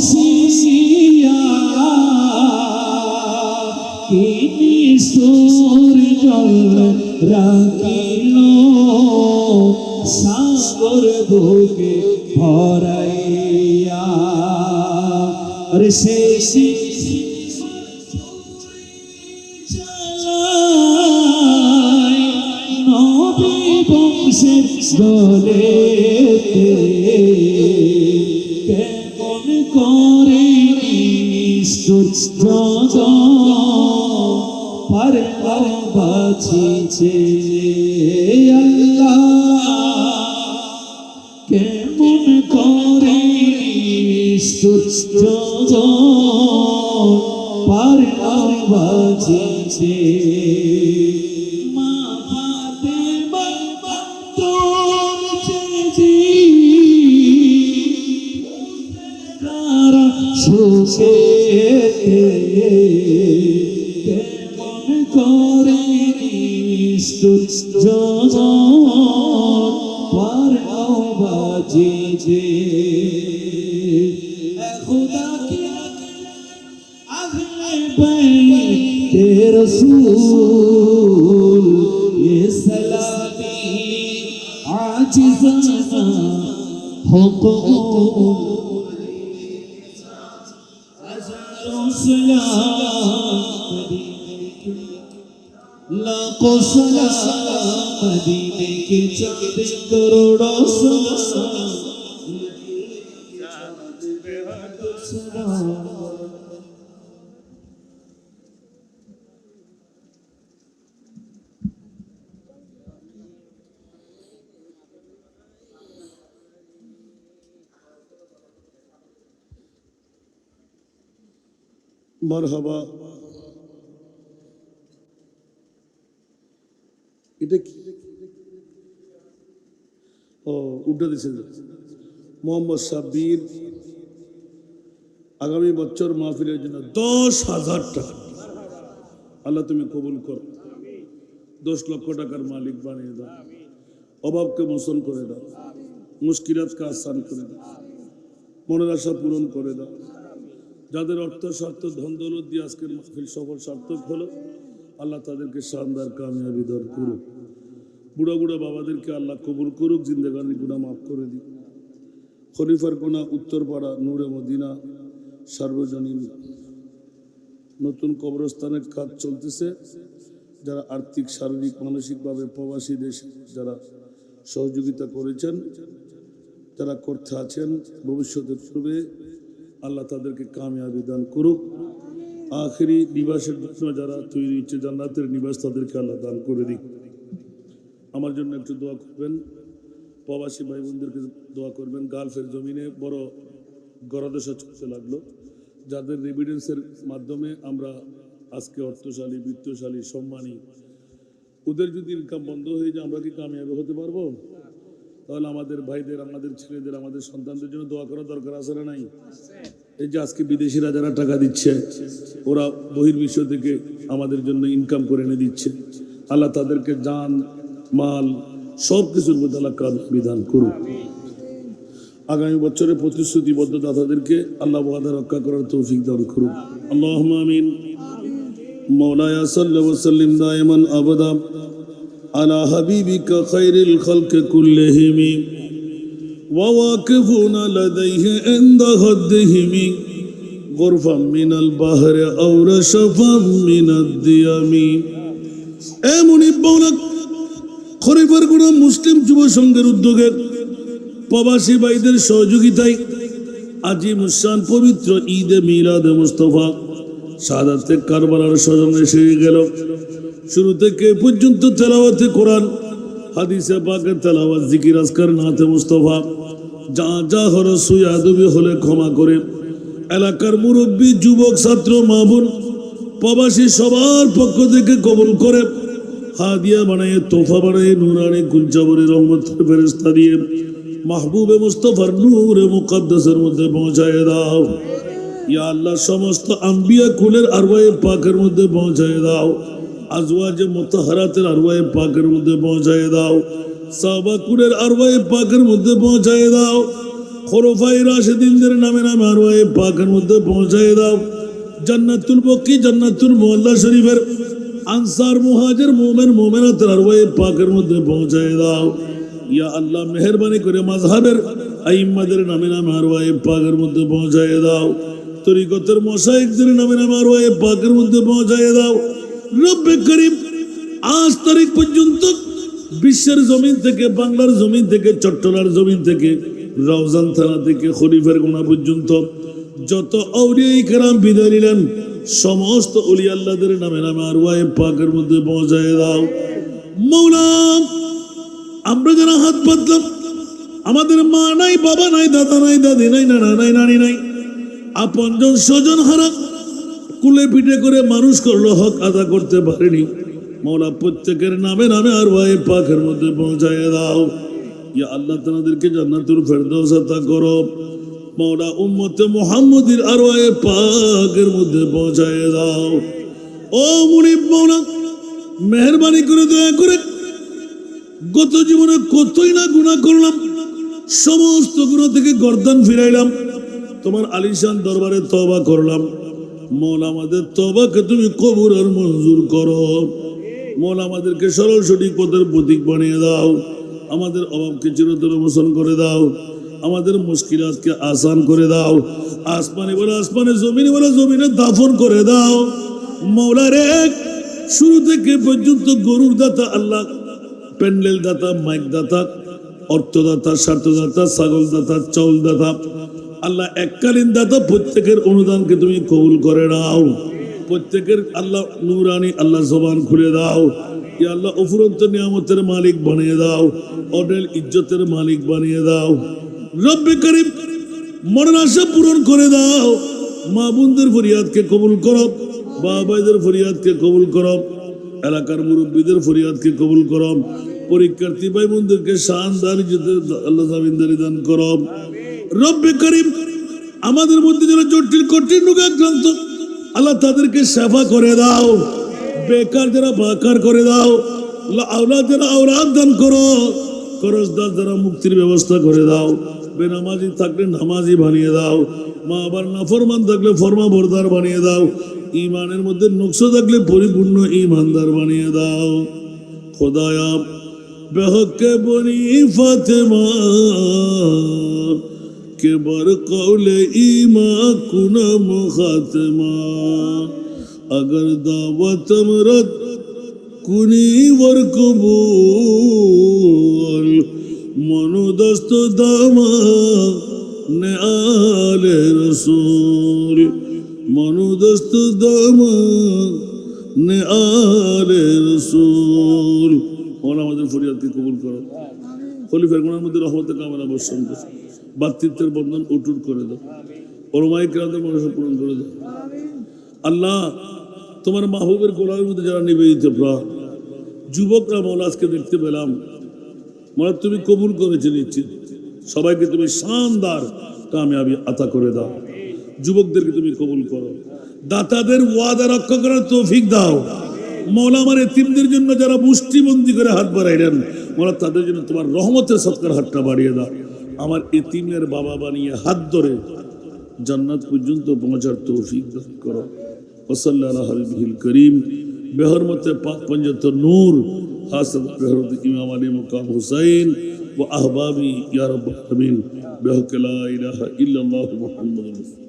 Speaker 2: বসিয়া কিনি সূর্য রাখিল সাগর বুকে ভরাইয়া আরে শেষ নবী বংশের দলেতে কেমন করে সূর্য পার বাঁচিছে আল্লাহ কেমন করে সূর্য পার বাঁচিছে মা ফাতেমা তোর চেয়ে সুখে কেমন করে সূর্য পার বাঁচিছে খুদা কি আহলে বাইতে রাসূল এ সালামি আজিজানা হুকুম लाखों सलाम मदीने के चंद करोड़ों सलाम
Speaker 1: মারহাবা এটা কি ও উল্টা দিছে মোহাম্মদ সাব্বির আগামী বছর মাহফিলের জন্য 10,000 টাকা আল্লাহ তুমি কবুল করো 10 লক্ষ টাকার মালিক বানিয়ে দাও অভাবকে মোচন করে দাও মুশকিলাতকে আসান করে দাও মনের আশা পূরণ করে দাও যাদের অর্থ স্বার্থ ধন দৌলত দিয়ে আজকের মাহফিল সফল সার্থক হলো আল্লাহ তাদেরকে শানদার কামিয়াবি দান করুক বুড়া বুড়া বাবাদেরকে আল্লাহ কবুল করুক জিন্দেগানি গুনাহ মাফ করে দিক খলিফার কোনা উত্তরপাড়া নূরে মদিনা সার্বজনীন নতুন কবরস্থানের কাজ চলতেছে যারা আর্থিক শারীরিক মানসিকভাবে প্রবাসী দেশে যারা সহযোগিতা করেছেন যারা করতে আছেন ভবিষ্যতে পূর্বে আল্লাহ তাদেরকে কামিয়াবি দান করুক আখেরি নিবাসের জন্য যারা তৈরি হচ্ছে জান্নাতের নিবাস তাদেরকে আল্লাহ দান করে দিক আমার জন্য একটু দোয়া করবেন প্রবাসী ভাই বোনদেরকে দোয়া করবেন গালফের জমিনে বড় গড়াদশা চলতে লাগলো যাদের রেভিডেন্সের মাধ্যমে আমরা আজকে অর্থশালী বিত্তশালী সম্মানী ওদের যদি ইনকাম বন্ধ হয়ে যায় আমরা কি কামিয়াবি হতে পারবো তাহলে আমাদের ভাইদের আমাদের ছেলেদের আমাদের সন্তানদের জন্য দোয়া করা দরকার আছে না নাই এই যে আজকে বিদেশিরা যারা টাকা দিচ্ছে ওরা বহির্বিশ্ব থেকে আমাদের জন্য ইনকাম করে এনে দিচ্ছে আল্লাহ তাদেরকে জান মাল সব কিছুর মধ্যে আল্লাহ বিধান করুক আগামী বছরের প্রতিশ্রুতিবদ্ধ দাতাদেরকে আল্লাহ ওয়াদা রক্ষা করার তৌফিক দান করুক আল্লাহুম্মা আমিন মাওলায়া সাল্লাল্লাহু ওয়া সাল্লিম দাইমান আবাদা আলা হাবিবিকা খায়রিল খালকি কুল্লিহিম ওয়া ওয়াকিফুনা লাদাইহি ইনদা হাদ্দিহিম গরফাম মিনাল বাহরি আও রাশফাম মিনাদ দিয়ামি এ মুনিব মাওলা খরিফার কোন মুসলিম যুব সংঘের উদ্যোগে প্রবাসী ভাইদের সহযোগিতায় আজি মুসান পবিত্র ঈদে মিলাদে মুস্তাফা শাহাদাতে কারবালার স্মরণ এসে গেল শুরু থেকে পর্যন্ত তেলাওয়াতে কোরআন হাদিসে পাকের তেলাওয়াত জিকির আজকার নাতে মুস্তাফা যা যা হরস সুয়াদবি হলে ক্ষমা করে এলাকার মুরব্বী যুবক ছাত্র মা বোন প্রবাসী সবার পক্ষ থেকে কবুল করে হাদিয়া বানায় তোফা বানায় নুরানি কুঞ্চাবরি রহমতের ফেরেশতা দিয়ে মাহবুবে মুস্তফার নূরে মুকদ্দাসের মধ্যে পৌঁছায় দাও ইয়া আল্লাহ সমস্ত আম্বিয়া কুলের আরওয়ায়ে পাকের মধ্যে পৌঁছায় দাও আজওয়াজে মুতাহহারাতের আরওয়ায়ে পাকের মধ্যে পৌঁছায় দাও সাহাবা কুলের আরওয়ায়ে পাকের মধ্যে পৌঁছায় দাও খুলাফায়ে রাশিদিনদের নামে নামে আরওয়ায়ে পাকের মধ্যে পৌঁছায় দাও জান্নাতুল বকি জান্নাতুল মুআল্লা শরীফের আনসার মুহাজির মুমিন মুমিনাতের আরওয়ায়ে পাকের মধ্যে পৌঁছায় দাও ইয়া আল্লাহ মেহেরবানি করে মাযহাবের আইম্মাদের নামে নামে আরওয়ায়ে পাকের মধ্যে পৌঁছায় দাও তরিকতের মশায়েখদের নামে নামে আরওয়ায়ে পাকের মধ্যে পৌঁছায় দাও রব্বে করিম আজ তারিখ পর্যন্ত বিশ্বের জমিন থেকে বাংলার জমিন থেকে চট্টলার জমিন থেকে রওজান থানা থেকে খলিফার গোনা পর্যন্ত যত আউলিয়া ইকরাম বিদায় নিলেন সমস্ত ওলি আল্লাহদের নামে নামে আরওয়ায়ে পাকের মধ্যে পৌঁছায় দাও মৌলা আমরা যারা হাত পাতলাম আমাদের মা নাই বাবা নাই দাদা নাই দাদি নাই নানা নাই নানি নাই আপনজন স্বজন হারা কুলে পিঠে করে মানুষ করলো হক আদা করতে পারেনি মৌলা প্রত্যেকের নামে নামে আরওয়ায়ে পাকের মধ্যে পৌঁছায় দাও ইয়া আল্লাহ তাদেরকে জান্নাতুল ফেরদৌস আতা করো মৌলা উম্মতে মুহাম্মদীর আরওয়ায়ে পাকের মধ্যে পৌঁছায় দাও ও মুনিব মৌলা মেহেরবানি করে দয়া করে গত জীবনে কতই না গুনাহ করলাম সমস্ত গুনাহ থেকে গর্দান ফিরাইলাম তোমার আলিশান দরবারে তওবা করলাম মৌলা আমাদের তওবাকে তুমি কবুল আর মঞ্জুর করো মৌলা আমাদেরকে সরল সঠিক পথের প্রতীক বানিয়ে দাও আমাদের অভাবকে চিরতরে মোচন করে দাও আমাদের মুশকিলাতকে আসান করে দাও আসমানে বলে আসমানে জমিনে বলে জমিনে দাফন করে দাও মৌলা রে শুরু থেকে পর্যন্ত গরুর দাতা আল্লাহ প্যান্ডেল দাতা মাইক দাতা অর্থদাতা স্বার্থদাতা ছাগল দাতা চাউল দাতা আল্লাহ এককালীন দাতা প্রত্যেকের অনুদানকে তুমি কবুল করে নাও প্রত্যেকের আল্লাহ নূরানি আল্লাহ জবান খুলে দাও ইয়া আল্লাহ অফুরন্ত নিয়ামতের মালিক বানিয়ে দাও অডেল ইজ্জতের মালিক বানিয়ে দাও রব্বে করিম মনের আশা পূরণ করে দাও মা বোনদের ফরিয়াদকে কবুল করো বাবাদের ফরিয়াদকে কবুল করো এলাকার মুরব্বীদের ফরিয়াদকে কবুল করো পরীক্ষার্থী ভাই বোনদেরকে শানদার ইজ্জতের আল্লাহ জামিনদারি দান করো রব্বে করিম আমাদের মধ্যে যারা জটিল কঠিন রোগে আক্রান্ত আল্লাহ তাদেরকে সেবা করে দাও বেকার যারা বাকার করে দাও আওলাদ যারা আওলাদ দান করো করজদার যারা মুক্তির ব্যবস্থা করে দাও বেনামাজি থাকলে নামাজি বানিয়ে দাও মা আবার নাফরমান থাকলে ফরমা বরদার বানিয়ে দাও ইমানের মধ্যে নকশ থাকলে পরিপূর্ণ ইমানদার বানিয়ে দাও খোদায়া বেহকে বনি ফাতেমা के बर कौले ईमा कुनम खात्मा अगर दावत मरद कुनी वर कबूल मनु दस्त दामा ने आले रसूल मनु दस्त दामा ने आले रसूल और আমাদের ফরিয়াদকে কবুল করো খলিফার গুনার মধ্যে রহমতের কামনা বর্ষণ করো বাতৃত্বের বন্ধন অটুট করে দাও ওলামায়ে কেরামদের মনোসা পূরণ করে দাও আল্লাহ তোমার মাহবুবের গোলামের মধ্যে যারা নিবেদিত প্রাণ যুবকরা মৌলা আজকে দেখতে পেলাম মৌলা তুমি কবুল করেছে নিশ্চিত সবাইকে তুমি শানদার কামিয়াবি আতা করে দাও যুবকদেরকে তুমি কবুল করো দাতাদের ওয়াদা রক্ষা করার তৌফিক দাও মৌলা আমার এতিমদের জন্য যারা মুষ্টিবন্দি করে হাত বাড়াইলেন মৌলা তাদের জন্য তোমার রহমতের সৎকার হাতটা বাড়িয়ে দাও আমার এতিমের বাবা বানিয়ে হাত ধরে জান্নাত পর্যন্ত পৌঁছার তৌফিক দান করো ওয়াসাল্লাল্লাহু আলা হাবিবিল করিম বেহরমতে পাক পঞ্জত নূর হাসন বেহরত ইমাম আলী মুকাম হুসাইন ওয়া আহবাবি ইয়া রাব্বাল আলামিন বিহক লা ইলাহা ইল্লাল্লাহু মুহাম্মাদুর রাসূল